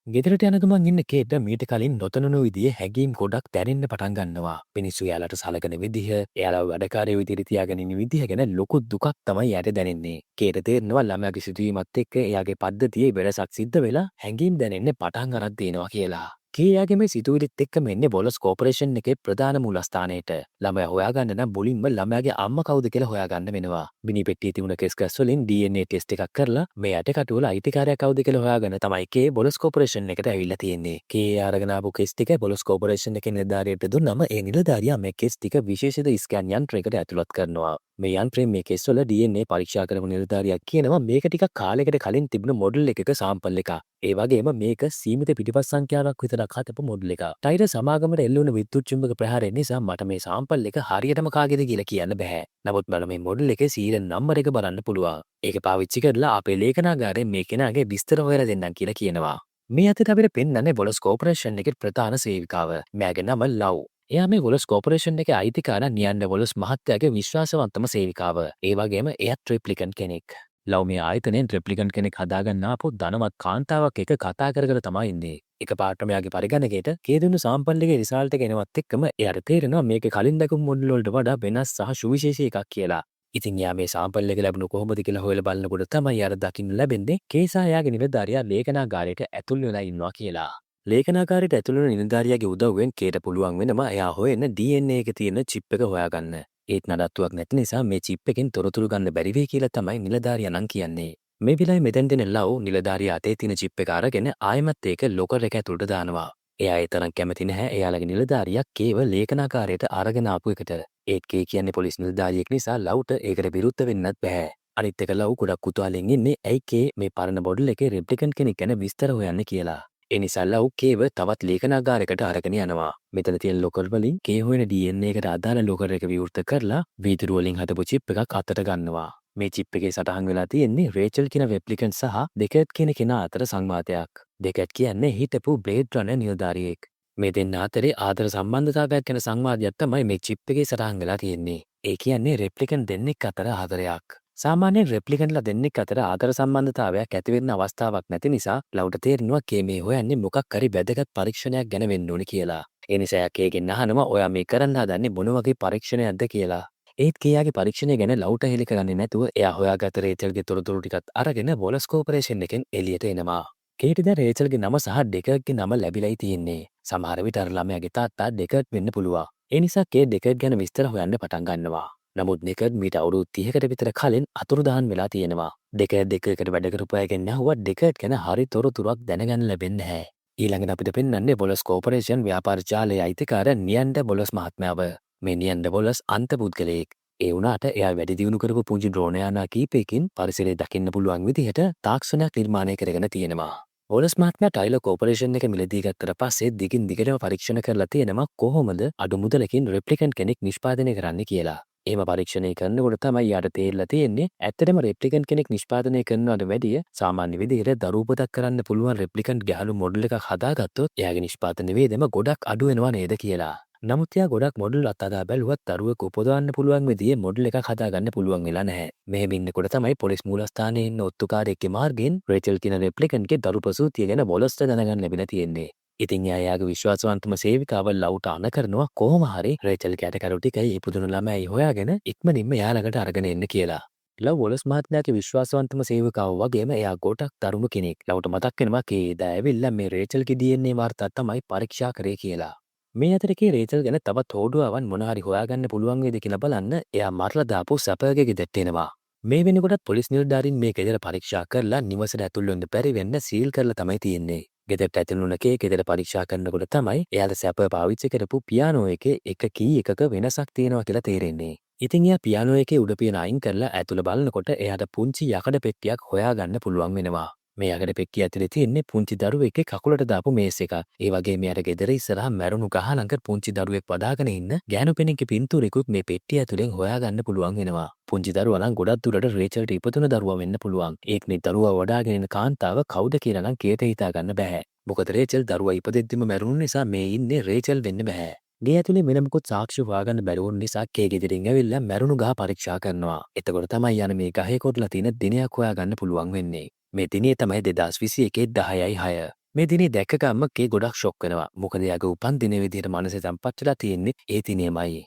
ගෙදරට යන ගමන් ඉන්න කේට මීට කලින් නොතනු විදිහේ හැඟීම් ගොඩක් දැනෙන්න පටන් ගන්නවා. මිනිස්සු එයාලට සලකන විදිහ, එයාලව වැඩකාරයෝ විදිහට තියාගෙන ඉන්න විදිහ ගැන ලොකු දුකක් තමයි එයාට දැනෙන්නේ. කේට තේරෙනවා ළමයාගේ සිතුවීමත් එක්ක එයාගේ පද්ධතියේ වෙනසක් සිද්ධ වෙලා හැඟීම් දැනෙන්න පටන් අරන් තියෙනවා කියලා. කේයාගේ මේ සිතුවිලිත් එක්ක මෙන්නේ බොලස් කෝපරේෂන් එකේ ප්‍රධාන මූලස්ථානයට. ළමයා හොයාගන්න නම් මුලින්ම ළමයාගේ අම්මා කවුද කියලා හොයාගන්න වෙනවා. මිනි පෙට්ටියේ තිබුණ කෙස් ගස් වලින් DNA ටෙස්ට් එකක් කරලා මේ ඇටකටු වල අයිතිකාරයා කවුද කියලා හොයාගන්න තමයි කේ බොලස් කෝපරේෂන් එකට ඇවිල්ලා තියෙන්නේ. කේ අරගෙන ආපු කෙස් ටික බොලස් කෝපරේෂන් එකේ නිලධාරියට දුන්නම ඒ නිලධාරියා මේ කෙස් ටික විශේෂිත ස්කෑන් යන්ත්‍රයකට ඇතුළත් කරනවා. මේ යන්ත්‍රයෙන් මේ කෙස් වල DNA පරීක්ෂා කරපු නිලධාරියා කියනවා මේක ටිකක් කාලයකට කලින් තිබුණ මොඩල් එකක සාම්පල් එකක්. ඒ වගේම මේක සීමිත පිටිපස් සංඛ්‍යාවක් විතරක් හදපු මොඩල් එකක්. ටයිර සමාගමට එල්ල වුණ විද්‍යුත් චුම්බක ප්‍රහාරය නිසා මට මේ සාම්පල් එක හරියටම කාගේද කියලා කියන්න බෑ. නමුත් මට මේ මොඩල් එකේ සීරියල් නම්බර් එක බලන්න පුළුවන්. ඒක පාවිච්චි කරලා අපේ ලේඛනාගාරයෙන් මේ කෙනාගේ විස්තර හොයලා දෙන්නම් කියලා කියනවා. මේ අතට අපිට පෙන්වන්නේ බොලස් කෝපරේෂන් එකේ ප්‍රධාන සේවිකාව. මෙයාගේ නම ලව්. එයා මේ වොලස් කෝපරේෂන් එකේ අයිතිකාරයා නියන්න වොලස් මහත්තයාගේ විශ්වාසවන්තම සේවිකාව. ඒ වගේම එයත් රෙප්ලිකන්ට් කෙනෙක්. ලව් මේ ආයතනයෙන් රෙප්ලිකන්ට් කෙනෙක් හදාගන්න ආපු ධනවත් කාන්තාවක් එක කතා කර කර තමයි ඉන්නේ. එකපාරටම එයාගේ පරිගණකයට කේ දුන්නු සාම්පල් එකේ රිසල්ට් එක එනවත් එක්කම එයාට තේරෙනවා මේක කලින් දැකපු මොඩල් වලට වඩා වෙනස් සහ සුවිශේෂී එකක් කියලා. ඉතින් එයා මේ සාම්පල් එක ලැබුණු කොහොමද කියලා හොයලා බලනකොට තමයි යාර දකින්න ලැබෙන්නේ කේසා එයාගේ නිලධාරියා ලේඛනාගාරයට ඇතුල් වෙලා ඉන්නවා කියලා. ලේඛනාගාරයට ඇතුළු වෙන නිලධාරියාගේ උදව්වෙන් කේට පුළුවන් වෙනවා එයා හොයන DNA එක තියෙන චිප් එක හොයාගන්න. ඒත් නඩත්තුවක් නැති නිසා මේ චිප් එකෙන් තොරතුරු ගන්න බැරි වෙයි කියලා තමයි නිලධාරියා නම් කියන්නේ. මේ විලයි මෙතෙන් දෙන ලව් නිලධාරියා අතේ තියෙන චිප් එක අරගෙන ආයෙමත් ඒක ලොකර් එක ඇතුළට දානවා. එයා ඒ තරම් කැමති නැහැ එයාලගේ නිලධාරියා කේව ලේඛනාගාරයට අරගෙන ආපු එකට. ඒත් කේ කියන්නේ පොලිස් නිලධාරියෙක් නිසා ලව්ට ඒකට විරුද්ධ වෙන්නත් බෑ. අනිත් එක ලව් ගොඩක් කුතුහලෙන් ඉන්නේ ඇයි කේ මේ පරණ මොඩල් එකේ රෙප්ලිකන්ට් කෙනෙක් ගැන විස්තර හොයන්න කියලා. එනිසා ලව් කේව තවත් ලේඛනාගාරයකට අරගෙන යනවා. මෙතන තියෙන ලොකර් වලින් කේ හොයන DNA එකට අදාළ ලොකර් එක විවෘත කරලා වීදුරු වලින් හදපු චිප් එකක් අතට ගන්නවා. මේ චිප් එකේ සටහන් වෙලා තියෙන්නේ රේචල් කියන රෙප්ලිකන්ට් සහ ඩෙකර්ට් කියන කෙනා අතර සංවාදයක්. ඩෙකර්ට් කියන්නේ හිටපු බ්ලේඩ් රනර් නිලධාරියෙක්. මේ දෙන්න අතරේ ආදර සම්බන්ධතාවයක් ගැන සංවාදයක් තමයි මේ චිප් එකේ සටහන් වෙලා තියෙන්නේ. ඒ කියන්නේ රෙප්ලිකන්ට් දෙන්නෙක් අතර ආදරයක්. සාමාන්‍යයෙන් රෙප්ලිකන්ට්ලා දෙන්නෙක් අතර ආදර සම්බන්ධතාවයක් ඇති වෙන්න අවස්ථාවක් නැති නිසා ලව්ට තේරෙනවා කේ මේ හොයන්නේ මොකක් හරි වැදගත් පරීක්ෂණයක් ගැන වෙන්න ඕනේ කියලා. ඒ නිසා එයා කේගෙන් අහනවා ඔයා මේ කරන්න හදන්නේ මොන වගේ පරීක්ෂණයක්ද කියලා. ඒත් කේයාගේ පරීක්ෂණය ගැන ලව්ට හෙළි කරන්නේ නැතුව එයා හොයාගත්ත රේචල්ගේ තොරතුරු ටිකත් අරගෙන වොලස් කෝපරේෂන් එකෙන් එළියට එනවා. කේට දැන් රේචල්ගේ නම සහ ඩෙකර්ට්ගේ නම ලැබිලායි තියෙන්නේ. සමහර විට අර ළමයාගේ තාත්තා ඩෙකර්ට් වෙන්න පුළුවන්. ඒ නිසා කේ ඩෙකර්ට් ගැන විස්තර හොයන්න පටන් ගන්නවා. නමුත් නිකඩ් මීට අවුරුදු 30කට විතර කලින් අතුරුදහන් වෙලා තියෙනවා. දෙකකට වැඩ කරපු අය ගැන ඇහුවත් ඩෙකඩ් ගැන හරි තොරතුරක් දැනගන්න ලැබෙන්නේ නැහැ. ඊළඟට අපිට පෙන්වන්නේ බොලස් කෝපරේෂන් ව්‍යාපාර ජාලයේ අයිතිකාර නියන්ඩ බොලස් මහත්මයාව. මේ නියන්ඩ බොලස් අන්ත පුද්ගලයෙක්. ඒ වුණාට එයා වැඩි දියුණු කරපු පුංචි ඩ්‍රෝන යානා කීපයකින් පරිසරය දකින්න පුළුවන් විදිහට තාක්ෂණයක් නිර්මාණය කරගෙන තියෙනවා. බොලස් මහත්මයා ටයිලර් කෝපරේෂන් එක මිලදී ගත්තට පස්සේ දිගින් දිගටම පරීක්ෂණ කරලා තියෙනවා කොහොමද අඩු මුදලකින් රෙප්ලිකන්ට් කෙනෙක් නිෂ්පාදනය කරන්න කියලා. එහෙම පරීක්ෂණය කරනකොට තමයි යාට තේරෙලා තියෙන්නේ ඇත්තටම රෙප්ලිකන්ට් කෙනෙක් නිෂ්පාදනය කරනවට වැඩිය සාමාන්‍ය විදිහට දරුවපතක් කරන්න පුළුවන් රෙප්ලිකන්ට් ගැහළු මොඩල් එකක් හදාගත්තොත් එයාගේ නිෂ්පාදන වේදම ගොඩක් අඩු වෙනවා නේද කියලා. නමුත් එයා ගොඩක් මොඩල් අත්හදා බැලුවත් දරුවෙක් උපදවන්න පුළුවන් විදිහේ මොඩල් එකක් හදාගන්න පුළුවන් වෙලා නැහැ. මෙහෙම ඉන්නකොට තමයි පොලිස් මූලස්ථානයේ ඉන්න ඔත්තුකාරයෙක්ගේ මාර්ගයෙන් රේචල් කියන රෙප්ලිකන්ට්ගේ දරු ප්‍රසූතිය ගැන බොලස්ට දැනගන්න ලැබිලා තියෙන්නේ. ඉතින් එයාගේ විශ්වාසවන්තම සේවිකාව ලව්ට අණ කරනවා කොහොම හරි රේචල් කැටකරු ටිකයි ඉපදුණු ළමයි හොයාගෙන ඉක්මනින්ම එයා ළඟට අරගෙන එන්න කියලා. ලව් වොලස් මහත්මයාගේ විශ්වාසවන්තම සේවිකාව වගේම එයා ගොඩක් තරුණ කෙනෙක්. ලව්ට මතක් වෙනවා කේද ඇවිල්ලා මේ රේචල්ගේ DNA වාර්තා තමයි පරීක්ෂා කරේ කියලා. මේ අතරේ රේචල් ගැන තවත් හොඩුවාවන් මොන හරි හොයාගන්න පුළුවන් වේද කියලා බලන්න එයා මරලා දාපු සැපර්ගේ ගෙදරට එනවා. මේ වෙනකොටත් පොලිස් නිලධාරීන් මේ ගෙදර පරීක්ෂා කරලා නිවසට ඇතුල් වෙන්න බැරි වෙන්න සීල් කරලා තමයි තියෙන්නේ. ගෙදරට ඇතුල් වුණ ගෙදර පරීක්ෂා කරනකොට තමයි එයාට සැප පාවිච්චි කරපු පියානෝ එකේ එක කී එකක වෙනසක් තියෙනවා කියලා තේරෙන්නේ. ඉතින් එයා පියානෝ එකේ උඩ පියන අයින් කරලා ඇතුළ බලනකොට එයාට පුංචි යකඩ පෙට්ටියක් හොයාගන්න පුළුවන් වෙනවා. මේ යකඩ පෙට්ටිය ඇතුලේ තියෙන්නේ පුංචි දරුවෙක්ගේ කකුලට දාපු මේස් එකක්. ඒ වගේම එයාට ගෙදර ඉස්සරහා මැරුණු ගහ ළඟ පුංචි දරුවෙක් වදාගෙන ඉන්න ගෑනු කෙනෙක්ගේ පින්තූරෙකුත් මේ පෙට්ටිය ඇතුලෙන් හොයාගන්න පුළුවන් වෙනවා. පුංචි දරුවා නම් ගොඩක් දුරට රේචල්ට ඉපදුන දරුවා වෙන්න පුළුවන්. ඒකනේ දරුවා වඩාගෙන ඉන්න කාන්තාව කවුද කියලා නම් කේත හිතා ගන්න බෑ. මොකද රේචල් දරුවා ඉපදෙද්දිම මැරුණු නිසා මේ ඉන්නේ රේචල් වෙන්න බෑ. ගේ ඇතුලේ වෙන මොකොත් සාක්ෂි හොයාගන්න බැරි වුන නිසා කේ ගෙදරින් ඇවිල්ලා මැරුණු ගහ පරීක්ෂා කරනවා. එතකොට තමයි යන මේ ගහේ කොටලා තියෙන දිනයක් හොයාගන්න පුළුවන් වෙන්නේ. මේ දිනේ තමයි 2021 10/6. මේ දිනේ දැක්ක ගම්ම කේ ගොඩක් ෂොක් වෙනවා. මොකද එයාගේ උපන් දිනේ විදිහට මනසේ තැම්පත් වෙලා තියෙන්නේ ඒ දිනේමයි.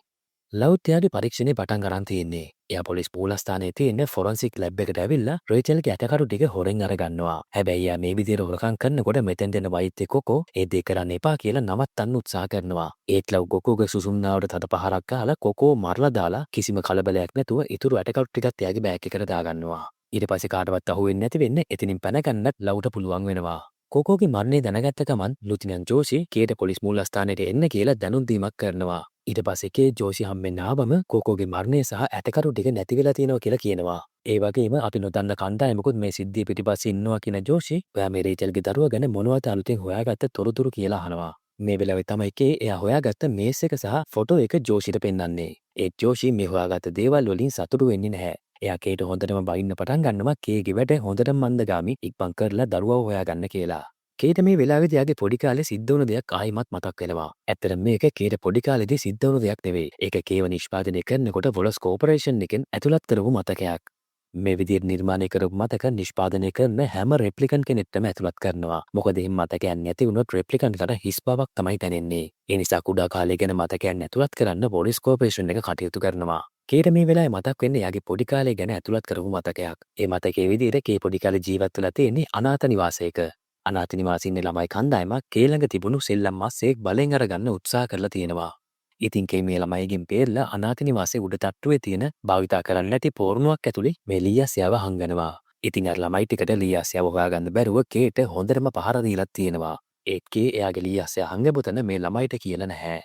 ලව්ත් එයාගේ පරීක්ෂණේ පටන් ගන්න තියෙන්නේ. එයා පොලිස් මූලස්ථානයේ තියෙන ෆොරන්සික් ලැබ් එකට ඇවිල්ලා රේචල්ගේ ඇටකරු ටික හොරෙන් අරගන්නවා. හැබැයි එයා මේ විදිහට හොරකම් කරනකොට මෙතෙන් දෙන වෛද්‍ය කොකෝ ඒ දේ කරන්න එපා කියලා නවත්තන්න උත්සාහ කරනවා. ඒත් ලව් කොකෝගේ සුසුම්නාවට තද පහරක් ගහලා කොකෝ මරලා දාලා කිසිම කලබලයක් නැතුව ඉතුරු ඇටකරු ටිකත් එයාගේ බෑග් එකට දාගන්නවා. ඊට පස්සේ කාටවත් අහුවෙන්නේ නැති වෙන්න එතනින් පැන ගන්නත් ලව්ට පුළුවන් වෙනවා. කොකෝගේ මරණය දැනගත්ත ගමන් ලුතිනන්ට් ජෝෂි කේට පොලිස් මූලස්ථානයට එන්න කියලා දැනුම් දීමක් කරනවා. ඊට පස්සේ කේ ජෝෂි හම්බෙන්න ආවම කොකෝගේ මරණය සහ ඇටකරු ටික නැති වෙලා තියෙනවා කියලා කියනවා. ඒ වගේම අපි නොදන්න කණ්ඩායමකුත් මේ සිද්ධිය පිටිපස්සේ ඉන්නවා කියන ජෝෂි ඔයා මේ රේචල්ගේ දරුවා ගැන මොනවද අලුතෙන් හොයාගත්ත තොරතුරු කියලා අහනවා. මේ වෙලාවේ තමයි කේ එයා හොයාගත්ත මේස් එක සහ ෆොටෝ එක ජෝෂිට පෙන්වන්නේ. ඒත් ජෝෂි මේ හොයාගත්ත දේවල් වලින් සතුටු වෙන්නේ නැහැ. එයා කේට හොඳටම බයින්න පටන් ගන්නවා කේගේ වැඩ හොඳටම මන්දගාමි ඉක්මන් කරලා දරුවව හොයාගන්න කියලා. කේට මේ වෙලාවේදී එයාගේ පොඩි කාලේ සිද්ධ වුණ දෙයක් ආයිමත් මතක් වෙනවා. ඇත්තටම මේක කේට පොඩි කාලේදී සිද්ධ වුණ දෙයක් නෙවෙයි. ඒක කේව නිෂ්පාදනය කරනකොට වොලස් කෝපරේෂන් එකෙන් ඇතුළත් කරපු මතකයක්. මේ විදිහට නිර්මාණය කරපු මතක නිෂ්පාදනය කරන හැම රෙප්ලිකන්ට් කෙනෙක්ටම ඇතුළත් කරනවා. මොකද එහෙම මතකයක් නැති වුණොත් රෙප්ලිකන්ට්ලට හිස් බවක් තමයි දැනෙන්නේ. ඒ නිසා කුඩා කාලේ ගැන මතකයක් ඇතුළත් කරන්න වොලස් කෝපරේෂන් එක කටයුතු කරනවා. කේට මේ වෙලාවේ මතක් වෙන්නේ එයාගේ පොඩි කාලේ ගැන ඇතුළත් කරපු මතකයක්. ඒ මතකයේ විදිහට කේ පොඩි කාලේ ජීවත් වෙලා තියෙන්නේ අනාථ නිවාසයක. අනාථ නිවාසයේ ඉන්න ළමයි කණ්ඩායමක් කේ ළඟ තිබුණු සෙල්ලම් මස්සෙක් බලෙන් අරගන්න උත්සාහ කරලා තියෙනවා. ඉතින් කේ මේ ළමයිගෙන් පෙරලා අනාථ නිවාසයේ උඩ තට්ටුවේ තියෙන භාවිතා කරන්න නැති පෝරණුවක් ඇතුලේ මේ ලීයාස්යාව හංගනවා. ඉතින් අර ළමයි ටිකට ලීයාස්යාව හොයාගන්න බැරුව කේට හොඳටම පහර දීලා තියෙනවා. ඒත් කේ එයාගේ ලීයාස්යා හංගපු තැන මේ ළමයිට කියලා නැහැ.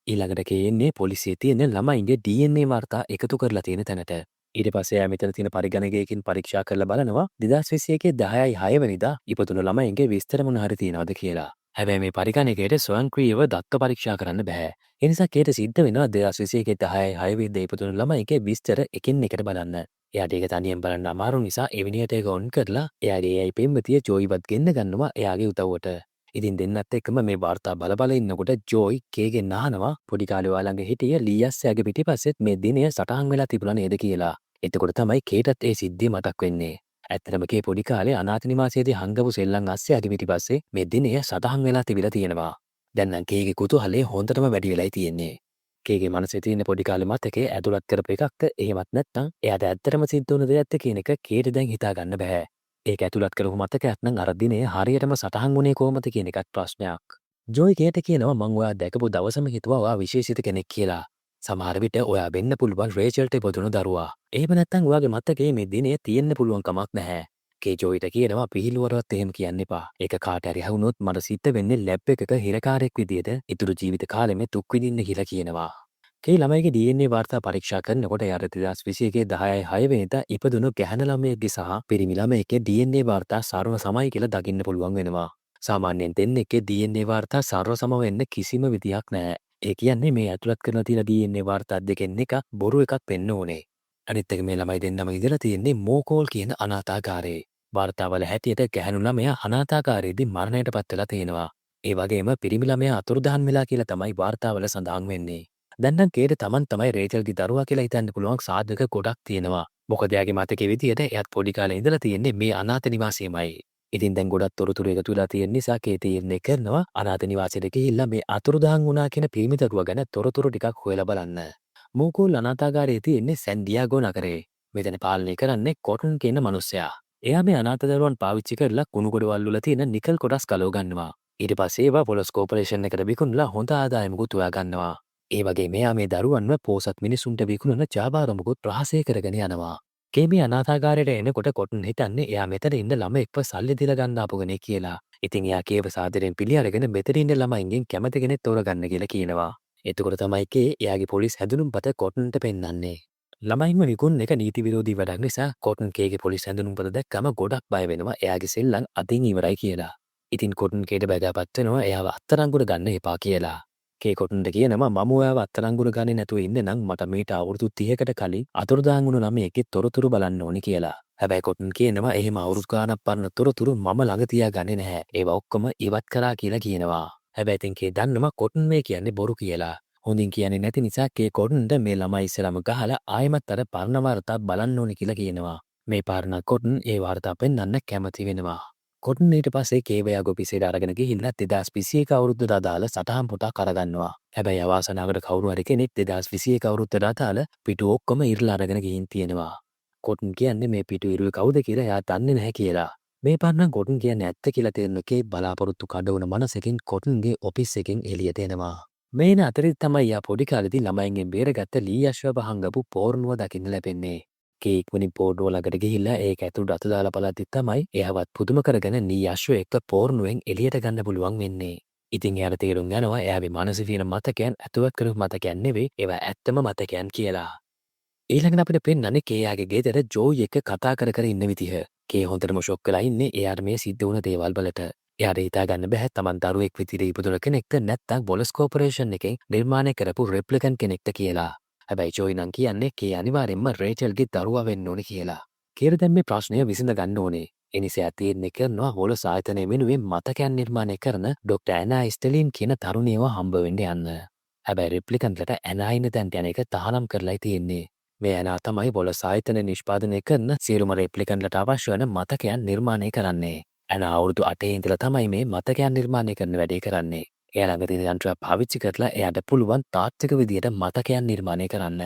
ඊළඟට කේ එන්නේ පොලිසියේ තියෙන ළමයින්ගේ DNA වාර්තා එකතු කරලා තියෙන තැනට. ඊට පස්සේ එයා මෙතන තියෙන පරිගණකයකින් පරීක්ෂා කරලා බලනවා 2021 10/6 වෙනිදා ඉපදුණු ළමයින්ගේ විස්තර මොන හරි තියනවද කියලා. හැබැයි මේ පරිගණකයට ස්වයංක්‍රීයව දත්ත පරීක්ෂා කරන්න බෑ. ඒ නිසා කේට සිද්ධ වෙනවා 2021 10/6 වෙනිදා ඉපදුණු ළමයින්ගේ විස්තර එකින් එකට බලන්න. එයාට ඒක තනියෙන් බලන්න අමාරු නිසා එවිනියට ඒක ඔන් කරලා එයාගේ AI පෙම්වතිය ජෝයිවත් ගෙන්න ගන්නවා එයාගේ උදව්වට. ඉතින් දෙන්නත් එක්කම මේ වාර්තා බල ඉන්නකොට ජෝයි කේගෙන් අහනවා පොඩි කාලේ ඔයා ළඟ හිටිය ලීයස්යාගේ පිටිපස්සෙත් මේ දිනය සටහන් වෙලා තිබුණා නේද කියලා. එතකොට තමයි කේටත් ඒ සිද්ධිය මතක් වෙන්නේ. ඇත්තටම කේ පොඩි කාලේ අනාථ නිවාසයේදී හංගපු සෙල්ලම් අස්සයාගේ පිටිපස්සේ මේ දිනය සටහන් වෙලා තිබිලා තියෙනවා. දැන් නම් කේගේ කුතුහලය හොඳටම වැඩි වෙලායි තියෙන්නේ. කේගේ මනසේ තියෙන පොඩි කාලේ මතකේ ඇතුළත් කරපු එකක්ද එහෙමත් නැත්නම් එයාට ඇත්තටම සිද්ධ වුණ දෙයක්ද කියන එක කේට දැන් හිතා ගන්න බෑ. ඒක ඇතුළත් කරපු මතකයක් නම් අර දිනේ හරියටම සටහන් වුණේ කොහොමද කියන එකත් ප්‍රශ්නයක්. ජෝයි කේට කියනවා මං ඔයා දැකපු දවසම හිතුවා ඔයා විශේෂිත කෙනෙක් කියලා. සමහර විට ඔයා වෙන්න පුළුවන් රේචල්ට ඉපදුණු දරුවා. එහෙම නැත්නම් ඔයාගේ මතකයේ මේ දිනේ තියෙන්න පුළුවන් කමක් නැහැ. කේජෝයිට කියනවා පිහිලුවරවත් එහෙම කියන්න එපා. ඒක කාට හරි හවුනොත් මට සිද්ධ වෙන්නේ ලැබ් එකක හිරකාරයෙක් විදියට ඉතුරු ජීවිත කාලෙම දුක් විඳින්න කියලා කියනවා. කේ ළමයිගේ DNA වාර්තා පරීක්ෂා කරනකොට යාට 2021 10/6 වෙනිදා ඉපදුණු ගැහැණු ළමයෙක්ගේ සහ පිරිමි ළමයෙක්ගේ DNA වාර්තා සර්ව සමයි කියලා දකින්න පුළුවන් වෙනවා. සාමාන්‍යයෙන් දෙන්නෙක්ගේ DNA වාර්තා සර්ව සම වෙන්න කිසිම විදියක් නැහැ. ඒ කියන්නේ මේ ඇතුළත් කරලා තියෙන DNA වාර්තා දෙකෙන් එක බොරු එකක් වෙන්න ඕනේ. අනිත් එක මේ ළමයි දෙන්නම ඉඳලා තියෙන්නේ මෝකෝල් කියන අනාථාගාරයේ. වාර්තාවල හැටියට ගැහැණු ළමයා අනාථාගාරයේදී මරණයට පත් වෙලා තියෙනවා. ඒ වගේම පිරිමි ළමයා අතුරුදහන් වෙලා කියලා තමයි වාර්තාවල සඳහන් වෙන්නේ. දැන් නම් කේට තමන් තමයි රේචල්ගේ දරුවා කියලා හිතන්න පුළුවන් සාධක ගොඩක් තියෙනවා. මොකද එයාගේ මතකයේ විදියට එයාත් පොඩි කාලේ ඉඳලා තියෙන්නේ මේ අනාථ නිවාසයේමයි. ඉතින් දැන් ගොඩක් තොරතුරු එකතු වෙලා තියෙන නිසා කේ තීරණය කරනවා අනාථ නිවාසයට ගිහිල්ලා මේ අතුරුදහන් වුණා කියන පිරිමි දරුවා ගැන තොරතුරු ටිකක් හොයලා බලන්න. මෝකෝල් අනාථාගාරයේ තියෙන්නේ සැන් ඩියාගෝ නගරේ. මෙතන පාලනය කරන්නේ කොටන් කියන මිනිස්සයා. එයා මේ අනාථ දරුවන් පාවිච්චි කරලා කුණු ගොඩවල් වල තියෙන නිකල් කොටස් ගලව ගන්නවා. ඊට පස්සේ ඒවා පොලස් කෝපරේෂන් එකට විකුණලා හොඳ ආදායමකුත් හොයා ගන්නවා. ඒ වගේ මෙයා මේ දරුවන්ව පෝසත් මිනිසුන්ට විකුණන ජාබාරමුකුත් රහසය කරගෙන යනවා. කේමී අනාථාගාරයට එනකොට කොටන් හිතන්නේ එයා මෙතන ඉන්න ළමෙක්ව සල්ලි දීලා ගන්න ආපු කෙනෙක් කියලා. ඉතින් එයා කේව සාදරයෙන් පිළි අරගෙන මෙතන ඉන්න ළමයින්ගෙන් කැමති කෙනෙක් තෝරගන්න කියලා කියනවා. එතකොට තමයි කේ එයාගේ පොලිස් හැඳුනුම්පත කොටන්ට පෙන්නන්නේ. ළමයින්ව විකුණන එක නීති විරෝධී වැඩක් නිසා කොටන් කේගේ පොලිස් හැඳුනුම්පත දැක්කම ගොඩක් බය වෙනවා එයාගේ සෙල්ලම් අතින් ඉවරයි කියලා. ඉතින් කොටන් කේට බැගාපත් වෙනවා එයාව අත්අඩංගුවට ගන්න එපා කියලා. කේ කොටන්ට කියනවා මම ඔයාව අත්අඩංගුවට ගන්නේ නැතුව ඉන්න නම් මට මීට අවුරුදු 30කට කලින් අතුරුදහන් වුණු ළමයෙක්ගේ තොරතුරු බලන්න ඕනි කියලා. හැබැයි කොටන් කියනවා එහෙම අවුරුදු ගාණක් පරණ තොරතුරු මම ළඟ තියාගන්නේ නැහැ. ඒවා ඔක්කොම ඉවත් කරා කියලා කියනවා. හැබැයි ඉතින් කේ දන්නවා කොටන් මේ කියන්නේ බොරු කියලා. හොඳින් කියන්නේ නැති නිසා කේ කොටන්ට මේ ළමයි ඉස්සරම ගහලා ආයෙමත් අර පරණ වාර්තා බලන්න ඕනි කියලා කියනවා. මේ පාරණ කොටන් ඒ වාර්තා පෙන්වන්න කැමති වෙනවා. කොටන් ඊට පස්සේ කේවයාගේ ඔෆිසේට අරගෙන ගිහිල්ලා 2021 අවුරුද්දට අදාළ සටහන් පොතක් අරගන්නවා. හැබැයි අවාසනාවකට කවුරු හරි කෙනෙක් 2021 අවුරුද්දට අදාළ පිටු ඔක්කොම ඉරලා අරගෙන ගිහින් තියෙනවා. කොටන් කියන්නේ මේ පිටු ඉරුවේ කවුද කියලා එයා දන්නේ නැහැ කියලා. මේ පාරණ කොටන් කියන්නේ ඇත්ත කියලා තේරෙන කේ බලාපොරොත්තු කඩවුන මනසකින් කොටන්ගේ ඔෆිස් එකෙන් එළියට එනවා. මේන අතරේ තමයි යා පොඩි කාලේදී ළමයින්ගෙන් බේරගත්ත ලී අශ්වව හංගපු පෝර්ණුව දකින්න ලැබෙන්නේ. කේ ඉක්මනින් පෝර්ණුව ළඟට ගිහිල්ලා ඒක ඇතුළට අත දාලා බලද්දි තමයි එයාවත් පුදුම කරගෙන ලී අශ්වය එක්ක පෝර්ණුවෙන් එළියට ගන්න පුළුවන් වෙන්නේ. ඉතින් එයාට තේරුම් යනවා එයාගේ මනසේ තියෙන මතකයන් ඇතුළත් කරපු මතකයන් නෙවෙයි ඒවා ඇත්තම මතකයන් කියලා. ඊළඟට අපිට පෙන්නන්නේ කේයාගේ ගෙදර ජෝයි එක්ක කතා කර කර ඉන්න විදිහ. කේ හොඳටම ෂොක් වෙලා ඉන්නේ එයාට මේ සිද්ධ වුණ දේවල් වලට. එයාට හිතා ගන්න බැහැ තමන් දරුවෙක් විදිහට ඉපදුන කෙනෙක්ද නැත්නම් බොලස් කෝපරේෂන් එකෙන් නිර්මාණය කරපු රෙප්ලිකන්ට් කෙනෙක්ද කියලා. හැබැයි ජෝයි නම් කියන්නේ කේ අනිවාර්යෙන්ම රේචල්ගේ දරුවා වෙන්න ඕනේ කියලා. කේට දැන් මේ ප්‍රශ්නය විසඳ ගන්න ඕනේ. ඒ නිසා තීරණය කරනවා වොලස් ආයතනය වෙනුවෙන් මතකයන් නිර්මාණය කරන ඩොක්ටර් ඇනා ස්ටෙලින් කියන තරුණියව හම්බ වෙන්න යන්න. හැබැයි රෙප්ලිකන්ට්ලට ඇනා ඉන්න තැනට යන එක තහනම් කරලායි තියෙන්නේ. මේ ඇනා තමයි වොලස් ආයතනය නිෂ්පාදනය කරන සියලුම රෙප්ලිකන්ට්ලට අවශ්‍ය වෙන මතකයන් නිර්මාණය කරන්නේ. ඇනා අවුරුදු 8 ඉඳලා තමයි මේ මතකයන් නිර්මාණය කරන වැඩේ කරන්නේ. එයා ළඟ තියෙන යන්ත්‍රය පාවිච්චි කරලා එයාට පුළුවන් තාත්වික විදියට මතකයන් නිර්මාණය කරන්න.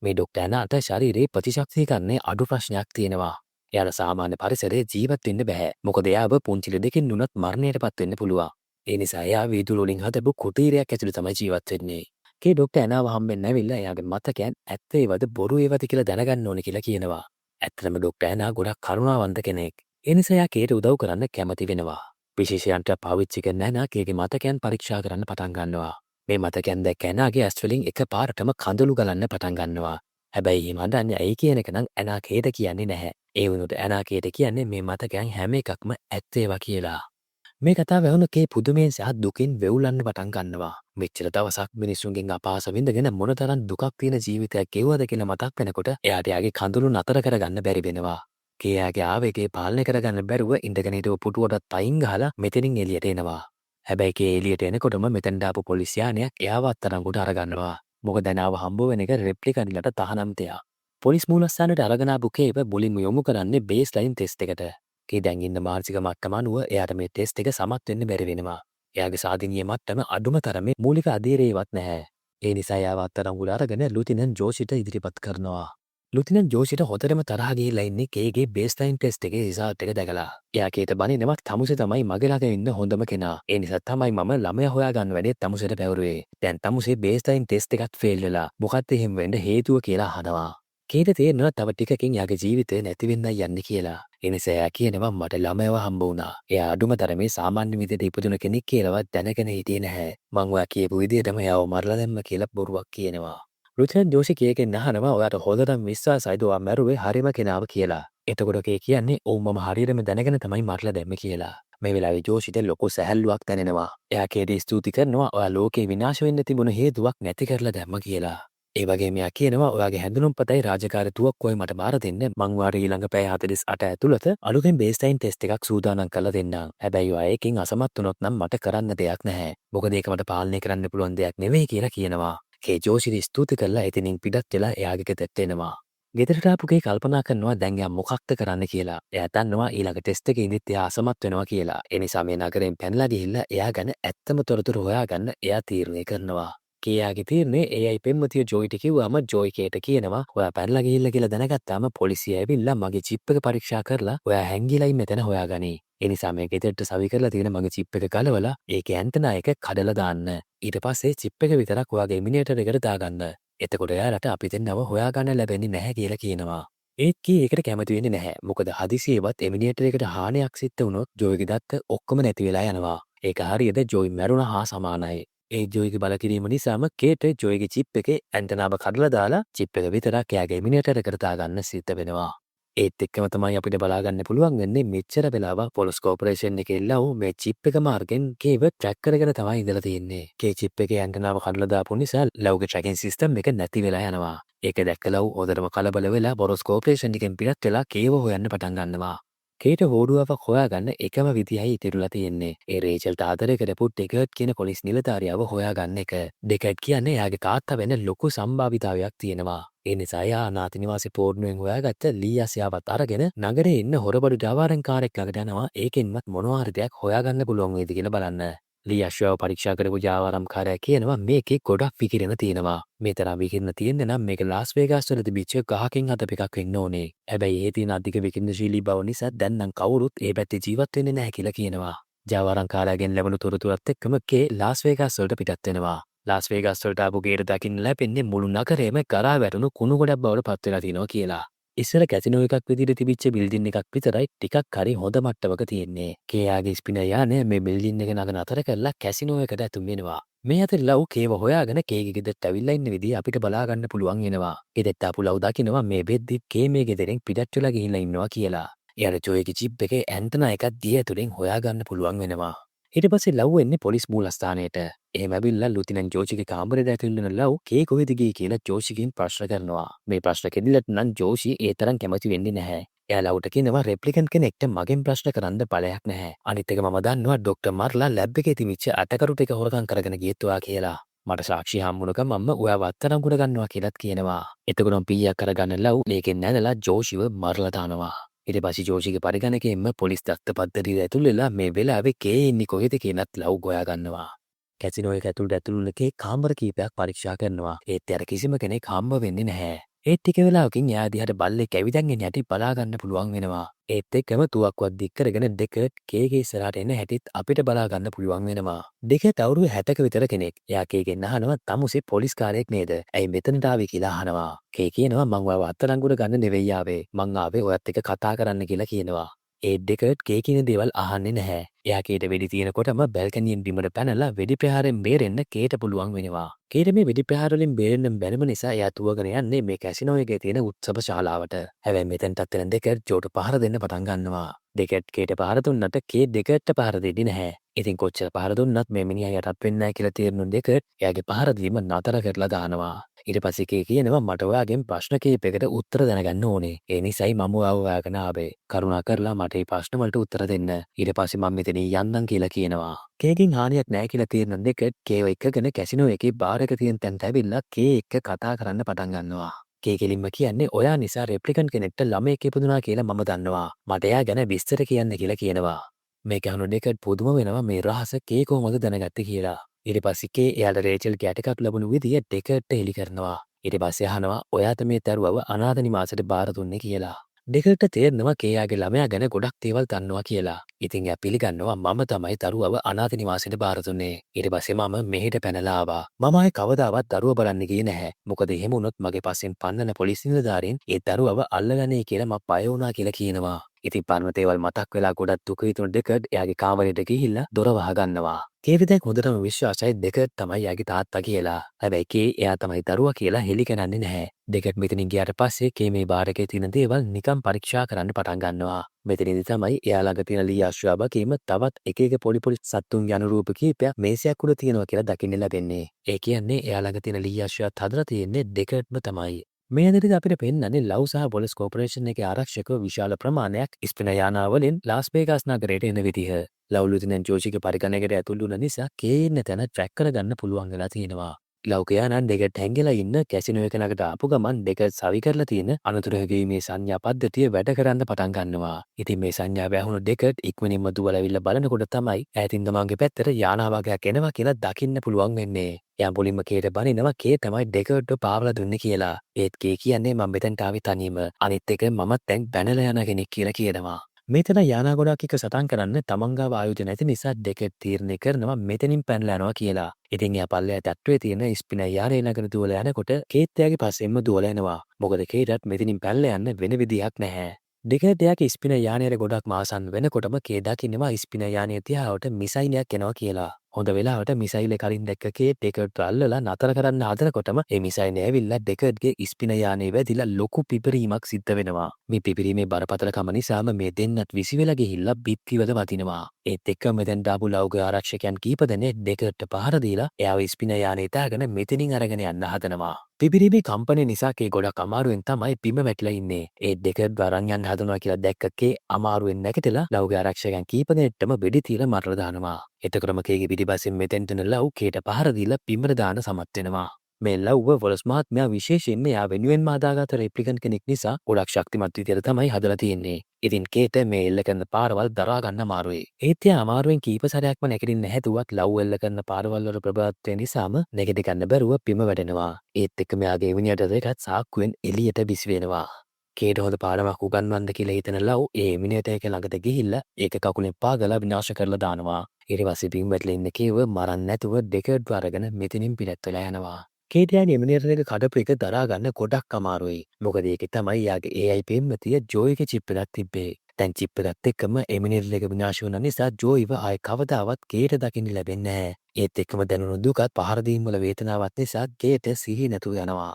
මේ ඩොක්ටර් ඇනාට ශරීරයේ ප්‍රතිශක්තිකරණයේ අඩු ප්‍රශ්නයක් තියෙනවා. එයාට සාමාන්‍ය පරිසරයේ ජීවත් වෙන්න බෑ. මොකද එයාව පුංචි ලෙඩකින් නුනත් මරණයටපත් වෙන්න පුළුවන්. ඒ නිසා එයා වීදුරු වලින් හදපු කුටීරයක් ඇතුළේ තමයි ජීවත් වෙන්නේ. කේ ඩොක්ටර් ඇනාව හම්බෙන්න ඇවිල්ලා එයාගේ මතකයන් ඇත්ත ඒවද බොරු ඒවද කියලා දැනගන්න ඕනේ කියලා කියනවා. ඇත්තටම ඩොක්ටර් ඇනා ගොඩක් කරුණාවන්ත කෙනෙක්. ඒ නිසා එයා කේට උදව් කරන්න කැමති වෙනවා. විශේෂයන්ට පාවිච්චි කරන ඇනා කේගේ මතකයන් පරීක්ෂා කරන්න පටන් ගන්නවා. මේ මතකයන් දැක්ක ඇනාගේ ඇස් වලින් එකපාරටම කඳුළු ගලන්න පටන් ගන්නවා. හැබැයි මේ මඩන්නේ ඇයි කියන එක නම් ඇනා කේට කියන්නේ නැහැ. ඒ වුණොත් ඇනා කේට කියන්නේ මේ මතකයන් හැම එකක්ම ඇත්ත ඒවා කියලා. මේ කතාව ඇහුණු කේ පුදුමයෙන් සහ දුකින් වෙවුලන්න පටන් ගන්නවා. මෙච්චර දවසක් මිනිස්සුන්ගෙන් අපහාස විඳගෙන මොනතරම් දුකක් තියෙන ජීවිතයක් ගෙවුවද කියලා මතක් වෙනකොට එයාට යාගේ කඳුළු නතර කරගන්න බැරි වෙනවා. කේයාගේ ආවේගය පාලනය කරගන්න බැරුව ඉඳගෙන හිටපු පුටුවට තයින් ගහලා මෙතනින් එළියට එනවා. හැබැයි කේ එළියට එනකොටම මෙතෙන්ට ආපු පොලිස් යානයක් එයාව අත්අඩංගුවට අරගන්නවා. මොකද ඇනාව හම්බ වෙන එක රෙප්ලිකන්ට්ලට තහනම් දෙයක්. පොලිස් මූලස්ථානයට අරගෙන ආපු කේව මුලින්ම යොමු කරන්නේ බේස් ලයින් ටෙස්ට් එකට. කේ දැන් ඉන්න මානසික මට්ටම අනුව එයාට මේ ටෙස්ට් එක සමත් වෙන්න බැරි වෙනවා. එයාගේ සාධනීය මට්ටම අඩුම තරමේ මූලික අධීරේවත් නැහැ. ඒ නිසා එයාව අත්අඩංගුවට අරගෙන ලුතිනන්ට් ජෝෂිට ඉදිරිපත් කරනවා. ලුතිනන් ජෝෂිට හොතරම තරහ ගිහිල්ලා ඉන්නේ කේගේ බේස්ලයින් ටෙස්ට් එකේ රිසල්ට් එක දැකලා. එයා කේට බනිනවා තමුසේ තමයි මගේ ළඟ ඉන්න හොඳම කෙනා. ඒ නිසා තමයි මම ළමයා හොයාගන්න වැඩේ තමුසේට පැවරුවේ. දැන් තමුසේ බේස්ලයින් ටෙස්ට් එකත් ෆේල් වෙලා. මොකක්ද එහෙම වෙන්න හේතුව කියලා අහනවා. කේට තේරෙනවා තව ටිකකින් යාගේ ජීවිතේ නැති වෙන්නයි යන්නේ කියලා. ඒ නිසා එයා කියනවා මට ළමයව හම්බ වුණා. එයා අඩුම තරමේ සාමාන්‍ය විදිහට ඉපදුන කෙනෙක් කියලාවත් දැනගෙන හිටියේ නැහැ. මං ඔයා කියපු විදිහටම එයාව මරලා දැම්ම කියලා බොරුවක් කියනවා. රුචන් ජෝෂි කේගෙන් අහනවා ඔයාට හොඳටම විශ්වාසයිද ඔයා මැරුවේ හරිම කෙනාව කියලා. එතකොට කේ කියන්නේ ඔව් මම හරියටම දැනගෙන තමයි මරලා දැම්මේ කියලා. මේ වෙලාවේ ජෝෂිට ලොකු සැහැල්ලුවක් දැනෙනවා. එයා කේට ස්තුති කරනවා ඔයා ලෝකේ විනාශ වෙන්න තිබුණ හේතුවක් නැති කරලා දැම්ම කියලා. ඒ වගේම එයා කියනවා ඔයාගේ හැඳුනුම්පතයි රාජකාරී තුවක්කුවයි මට බාර දෙන්න මං වාර ඊළඟ පැය 48 ඇතුළත අලුතෙන් බේස්ලයින් ටෙස්ට් එකක් සූදානම් කරලා දෙන්නම්. හැබැයි ඔයා ඒකෙන් අසමත් වුණොත් නම් මට කරන්න දෙයක් නැහැ. මොකද ඒක මට පාලනය කරන්න පුළුවන් දෙයක් නෙවෙයි කියලා කියනවා. කේ ජෝෂිට ස්තුති කරලා එතනින් පිටත් වෙලා එයාගේ ගෙදරට එනවා. ගෙදරට ආපු කේ කල්පනා කරනවා දැන් එයා මොකක්ද කරන්න කියලා. එයා දන්නවා ඊළඟ ටෙස්ට් එකේ ඉඳිත් එයා අසමත් වෙනවා කියලා. ඒ නිසා මේ නගරයෙන් පැනලා ගිහිල්ලා එයා ගැන ඇත්තම තොරතුරු හොයාගන්න එයා තීරණය කරනවා. කේයාගේ තීරණේ එයයි පෙම්වතිය ජෝයිට කිව්වම ජෝයි කේට කියනවා ඔයා පැනලා ගිහිල්ලා කියලා දැනගත්තාම පොලිසිය ඇවිල්ලා මගේ චිප් එක පරීක්ෂා කරලා ඔයා හැංගිලායි මෙතන හොයාගනි. ඒ නිසා මේ ගෙදරට සවි කරලා තියෙන මගේ චිප් එක ගලවලා ඒකේ ඇන්ටනා එක කඩලා දාන්න. ඊට පස්සේ චිප් එක විතරක් ඔයාගේ එමිනේටර් එකට දාගන්න. එතකොට එයාලට අපි දෙන්නව හොයාගන්න ලැබෙන්නේ නැහැ කියලා කියනවා. ඒත් කී ඒකට කැමති වෙන්නේ නැහැ. මොකද හදිසියෙවත් එමිනේටර් එකට හානියක් සිද්ධ වුණොත් ජෝයිගේ දත්ත ඔක්කොම නැති වෙලා යනවා. ඒක හරියට ජෝයි මැරුණා හා සමානයි. ඒ ජෝයිගේ බලකිරීම නිසාම කේට ජෝයිගේ චිප් එකේ ඇන්ටනාව කඩලා දාලා චිප් එක විතරක් එයාගේ එමිනේටර් එකට දාගන්න සිද්ධ වෙනවා. ඒත් එක්කම තමයි අපිට බලාගන්න පුළුවන් වෙන්නේ මෙච්චර වෙලාවක් පොලිස් කෝපරේෂන් එකේ ලව් මේ චිප් එක මාර්ගෙන් කේව ට්‍රැක් කරගෙන තමයි ඉඳලා තියෙන්නේ. කේ චිප් එකේ ඇන්ටනාව කඩලා දාපු නිසා ලව්ගේ ට්‍රැකින් සිස්ටම් එක නැති වෙලා යනවා. ඒක දැක්ක ලව් හොඳටම කලබල වෙලා පොලිස් කෝපරේෂන් එකෙන් පිටත් වෙලා කේව හොයන්න පටන් ගන්නවා. කේට හෝඩුවාවක් හොයාගන්න එකම විදිහයි ඉතිරිලා තියෙන්නේ. ඒ රේචල්ට ආදරය කරපු ඩෙකර්ට් කියන පොලිස් නිලධාරියාව හොයාගන්න එක. ඩෙකර්ට් කියන්නේ එයාගේ තාත්තා වෙන්න ලොකු සම්භාවිතාවයක් තියෙනවා. ඒ නිසා එයා අනාථ නිවාසේ පෝර්ණුවෙන් හොයාගත්ත ලීයාසියාවත් අරගෙන නගරේ ඉන්න හොරබඩු ජාවාරම්කාරයෙක් ළඟට යනවා. ඒකෙන්වත් මොනවා හරි දෙයක් හොයාගන්න පුළුවන් වේද කියලා බලන්න. ලියාශ්වාව පරීක්ෂා කරපු ජාවාරම්කාරයා කියනවා මේකේ ගොඩක් විකිරණ තියෙනවා. මේ තරම් විකිරණ තියෙන්න නම් මේක ලාස් වේගාස් වල තිබිච්ච ගහකින් හදපු එකක් වෙන්න ඕනේ. හැබැයි ඒ තියෙන අධික විකිරණශීලී බව නිසා දැන් නම් කවුරුත් ඒ පැත්තේ ජීවත් වෙන්නේ නැහැ කියලා කියනවා. ජාවාරම්කාරයාගෙන් ලැබුණු තොරතුරත් එක්කම කේ ලාස් වේගාස් වලට පිටත් වෙනවා. ලාස් වේගාස් වලට ආපු ගේට දකින්න ලැබෙන්නේ මුළු නගරේම කරා වැටුණු කුණු ගොඩක් බවට පත් වෙලා තියෙනවා කියලා. ඉස්සර කැසිනෝ එකක් විදිහට තිබිච්ච බිල්ඩින් එකක් විතරයි ටිකක් හරි හොඳ මට්ටමක තියෙන්නේ. කේයාගේ ස්පිනර් යානය මේ බිල්ඩින් එක නගන අතර කරලා කැසිනෝ එකට ඇතුම් වෙනවා. මේ අතර ලව් කේව හොයාගෙන කේගේ ගෙදරට ඇවිල්ලා ඉන්න විදිහ අපිට බලා ගන්න පුළුවන් වෙනවා. ගෙදරට ආපු ලව් දකින්නවා මේ වෙද්දි කේ මේ ගෙදරින් පිටත් වෙලා ගිහිල්ලා ඉන්නවා කියලා. එයාට ජෝයිගේ චිප් එකේ ඇන්ටනා එකක් දිය ඇතුලෙන් හොයාගන්න පුළුවන් වෙනවා. ඊට පස්සේ ලව් එන්නේ පොලිස් මූලස්ථානයට. එහෙම ඇවිල්ලා ලුතිනන් ජෝෂිගේ කාමරේට ඇතුල් වෙන ලව් කේ කොහෙද ගියේ කියලා ජෝෂිගෙන් ප්‍රශ්න කරනවා. මේ ප්‍රශ්න කෙදිලට නම් ජෝෂි ඒ තරම් කැමති වෙන්නේ නැහැ. එයා ලව්ට කියනවා රෙප්ලිකන්ට් කෙනෙක්ට මගෙන් ප්‍රශ්න කරන්න බලයක් නැහැ. අනිත් එක මම දන්නවා ડોක්ටර් මාර්ලා ලැබ් එකේ තිබිච්ච අටකරු ටික හොරකම් කරගෙන ගියත් ඔයා කියලා. මට සාක්ෂි හම්බුනකම් මම ඔයාව අත්අඩංගුවට ගන්නවා කියලාත් කියනවා. එතකොටම පීයක් කරගන්න ලව් මේකෙන් නැනලා ජෝෂිව මරලා දානවා. ඊට පස්සේ ජෝෂිගේ පරිගණකයෙන්ම පොලිස් දත්ත පද්ධතියට ඇතුල් වෙලා මේ වෙලාවේ කේ ඉන්නේ කොහෙද කියනත් ලව් ගොයා ගන්නවා. කැසිනෝ එක ඇතුළට ඇතුළු කේ කාමර කීපයක් පරීක්ෂා කරනවා. ඒත් අර කිසිම කෙනෙක් හම්බ වෙන්නේ නැහැ. ඒත් ටික වෙලාවකින් එයා දිහාට බල්ලෙක් ඇවිදන් එන හැටි බලා ගන්න පුළුවන් වෙනවා. ඒත් එක්කම තුවක්කුවක් දික් කරගෙන ඩෙකර්ට් කේගේ ඉස්සරහට එන හැටිත් අපිට බලා ගන්න පුළුවන් වෙනවා. ඩෙකර්ට් අවුරුදු 60ක විතර කෙනෙක්. එයා කේගෙන් අහනවා තමුසේ පොලිස් කාර්යයක් නේද? ඇයි මෙතනට ආවේ කියලා අහනවා. කේ කියනවා මං ඔයාව අත්අඩංගුවට ගන්න නෙවෙයි ආවේ. මං ආවේ ඔයත් එක්ක කතා කරන්න කියලා කියනවා. ඒ ඩෙකර්ට් කේ කියන දේවල් අහන්නේ නැහැ. එයා කේට වෙඩි තියනකොටම බැල්කනියෙන් බිමට පැනලා වෙඩි ප්‍රහාරයෙන් බේරෙන්න කේට පුළුවන් වෙනවා. කේට මේ වෙඩි ප්‍රහාර වලින් බේරෙන්න බැරිම නිසා එයා තුවගෙන යන්නේ මේ කැසිනෝ එකේ තියෙන උත්සව ශාලාවට. හැබැයි මෙතෙන්ටත් එන ඩෙකර්ට් ජෝට පහර දෙන්න පටන් ගන්නවා. ඩෙකර්ට් කේට පහර දුන්නට කේ ඩෙකර්ට්ට පහර දෙන්නේ නැහැ. ඉතින් කොච්චර පහර දුන්නත් මේ මිනිහා යටත් වෙන්නේ නැහැ කියලා තීරණු ඩෙකර්ට් එයාගේ පහර දීම නතර කරලා දානවා. ඊට පස්සේ කේ කියනවා මට ඔයාගෙන් ප්‍රශ්න කීපයකට උත්තර දැනගන්න ඕනේ. ඒ නිසායි මම ඔයාව හොයාගෙන ආවේ. කරුණා කරලා මට මේ ප්‍රශ්න වලට උත්තර දෙන්න. ඊට පස්සේ මම මෙතනින් යන්නම් කියලා කියනවා. කේගෙන් හානියක් නැහැ කියලා තීරණ ඩෙකර්ට් කේව එක්කගෙන කැසිනෝ එකේ බාර් එක තියෙන තැනට ඇවිල්ලා කේ එක්ක කතා කරන්න පටන් ගන්නවා. කේ කෙලින්ම කියන්නේ ඔයා නිසා රෙප්ලිකන්ට් කෙනෙක්ට ළමයෙක් ඉපදුනා කියලා මම දන්නවා. මට එයා ගැන විස්තර කියන්න කියලා කියනවා. මේක අහන ඩෙකර්ට් පුදුම වෙනවා මේ රහස කේ කොහොමද දැනගත්තේ කියලා. ඊට පස්සේ කේ එයාට රේචල් ගැට එකක් ලැබුණු විදිය ඩෙකර්ට්ට හෙලි කරනවා. ඊට පස්සේ අහනවා ඔයාට මේ දරුවව අනාථ නිවාසයට බාර දුන්නේ කියලා. ඩෙකර්ට තේරෙනවා කේයාගේ ළමයා ගැන ගොඩක් දේවල් දන්නවා කියලා. ඉතින් එයා පිළිගන්නවා මම තමයි දරුවව අනාථ නිවාසයට බාර දුන්නේ. ඊට පස්සේ මම මෙහෙට පැනලා ආවා. මම ආයේ කවදාවත් දරුව බලන්න ගියේ නැහැ. මොකද එහෙම වුණොත් මගේ පස්සෙන් පන්නන පොලිස් නිලධාරීන් ඒ දරුවව අල්ලගන්නේ කියලා මම බය වුණා කියලා කියනවා. ඉතින් පරමතේවල් මතක් වෙලා ගොඩක් දුක හිතුණු ඩෙකර්ඩ් එයාගේ කාමරයට ගිහිල්ලා දොර වහගන්නවා. කේට දැන් හොඳටම විශ්වාසයි ඩෙකර්ඩ් තමයි එයාගේ තාත්තා කියලා. හැබැයි කේ එයා තමයි දරුවා කියලා හෙලි කරන්නේ නැහැ. ඩෙකර්ඩ් මෙතනින් ගියාට පස්සේ කේ මේ බාර් එකේ තියෙන දේවල් නිකන් පරීක්ෂා කරන්න පටන් ගන්නවා. මෙතනදී තමයි එයා ළඟ තියෙන ලී ආශ්‍රාව කීම තවත් එක එක පොඩි සත්තුන් යන රූප කීපයක් මේසයක් උඩ තියෙනවා කියලා දකින්න ලැබෙන්නේ. ඒ කියන්නේ එයා ළඟ තියෙන ලී ආශ්‍රාවත් හදලා තියෙන්නේ ඩෙකර්ඩ්ම තමයි. මේ අතරේ අපිට පෙන්වන්නේ ලව් සහ බොලස් කෝපරේෂන් එකේ ආරක්ෂකව විශාල ප්‍රමාණයක් ස්පින යානාවලින් ලාස් වේගාස් නගරයට එන විදිහ. ලව් ලුතිනන්ට් ජෝෂිගේ පරිගණකයට ඇතුළු වුණ නිසා කේ ඉන්න තැන ට්‍රැක් කරගන්න පුළුවන් වෙලා තියෙනවා. ලෞකයානන් ඩෙකට් හැංගිලා ඉන්න කැසිනෝ එක ළඟට ආපු ගමන් ඩෙකට් සවි කරලා තියෙන අනතුරුගේ මේ සංඥා පද්ධතිය වැඩ කරන්න පටන් ගන්නවා. ඉතින් මේ සංඥාව ඇහුණු ඩෙකට් ඉක්මනින්ම දුවලා ඇවිල්ලා බලනකොට තමයි ඈතින් තමන්ගේ පැත්තට යානාවගයක් එනවා කියලා දකින්න පුළුවන් වෙන්නේ. එයා මුලින්ම කේට බනිනවා කේ තමයි ඩෙකට්ව පාවලා දුන්නේ කියලා. ඒත් කේ කියන්නේ මම මෙතනට ආවේ තනියම. අනිත් එක මමත් දැන් බැනලා යන කෙනෙක් කියලා කියනවා. මෙතන යානා ගොඩක් එක සටන් කරන්න තමන්ගාව ආයුධ නැති නිසා ඩෙකට් තීරණය කරනවා මෙතනින් පැනලා යනවා කියලා. ඉතින් එයා පල්ලෙහා තට්ටුවේ තියෙන ස්පින යාරේ ළඟට දුවලා යනකොට කේත් එයාගේ පස්සෙන්ම දුවලා එනවා. මොකද කේටත් මෙතනින් පැනලා යන්න වෙන විදියක් නැහැ. ඩෙකට් එයාගේ ස්පින යානයට ගොඩක් මාසන් වෙනකොටම කේ දකින්නවා ස්පින යානය තියාවට මිසයිලයක් එනවා කියලා. හොඳ වෙලාවට මිසයිලේ කලින් දැක්ක කේ ඩෙකට්ව අල්ලලා නතර කරන්න හදනකොටම ඒ මිසයිලේ ඇවිල්ලා ඩෙකට්ගේ ස්පින යානේ වැදිලා ලොකු පිපිරීමක් සිද්ධ වෙනවා. මේ පිපිරීමේ බරපතලකම නිසාම මේ දෙන්නත් විසි වෙලා ගිහිල්ලා බිත්තිවල වදිනවා. ඒත් එක්කම මෙතෙන් දාපු ලව්ගේ ආරක්ෂකයන් කීප දෙනෙක් ඩෙකට්ට පහර දීලා එයාව ස්පින යානේ දාගෙන මෙතනින් අරගෙන යන්න හදනවා. පිපිරීමේ කම්පනය නිසා කේ ගොඩක් අමාරුවෙන් තමයි බිම වැටිලා ඉන්නේ. ඒ ඩෙකට්ව අරන් යන්න හදනවා කියලා දැක්ක කේ අමාරුවෙන් නැගිටලා ලව්ගේ ආරක්ෂකයන් කීප දෙනෙක්ටම වෙඩි තියලා මරලා දානවා. එතකොටම කේගේ පිටිපස්සෙන් මෙතෙන්ට එන ලව් කේට පහර දීලා බිමට දාන්න සමත් වෙනවා. මේ ලව්ව වොලස් මහත්මයා විශේෂයෙන්ම එයා වෙනුවෙන්ම හදාගත්ත රෙප්ලිකන්ට් කෙනෙක් නිසා ගොඩක් ශක්තිමත් විදියට තමයි හදලා තියෙන්නේ. ඉතින් කේට මේ එල්ල කරන පාරවල් දරා ගන්න අමාරුයි. ඒත් එයා අමාරුවෙන් කීප සැරයක්ම නැගිටින්න හැදුවත් ලව් එල්ල කරන පාරවල් වල ප්‍රබලත්වය නිසාම නැගිට ගන්න බැරුව බිම වැටෙනවා. ඒත් එක්ක මෙයාගේ විනියට දෙකත් සාක්කුවෙන් එළියට බිස් වෙනවා. කේට හොඳ පාඩමක් උගන්වන්න කියලා හිතන ලව් ඒ මිනිහට ඒක ළඟට ගිහිල්ලා ඒක කකුලෙන් පාගලා විනාශ කරලා දානවා. ඊට පස්සේ බිම් වැටලා ඉන්න කේව මරන්න නැතුව ඩෙකට්ව අරගෙන මෙතනින් පිටත් වෙලා යනවා. කේට යාගේ මිනිහට එක කඩපු එක දරා ගන්න ගොඩක් අමාරුයි. මොකද ඒකේ තමයි යාගේ AI පෙම්වතිය ජෝයිගේ චිප් එකක් තිබ්බේ. දැන් චිප් එකත් එක්කම එමිනේටර් එක විනාශ වුණ නිසා ජෝයිව ආයේ කවදාවත් කේට දකින්න ලැබෙන්නේ නැහැ. ඒත් එක්කම දැනුණු දුකත් පහර දීම් වල වේදනාවත් නිසා කේට සිහි නැතුව යනවා.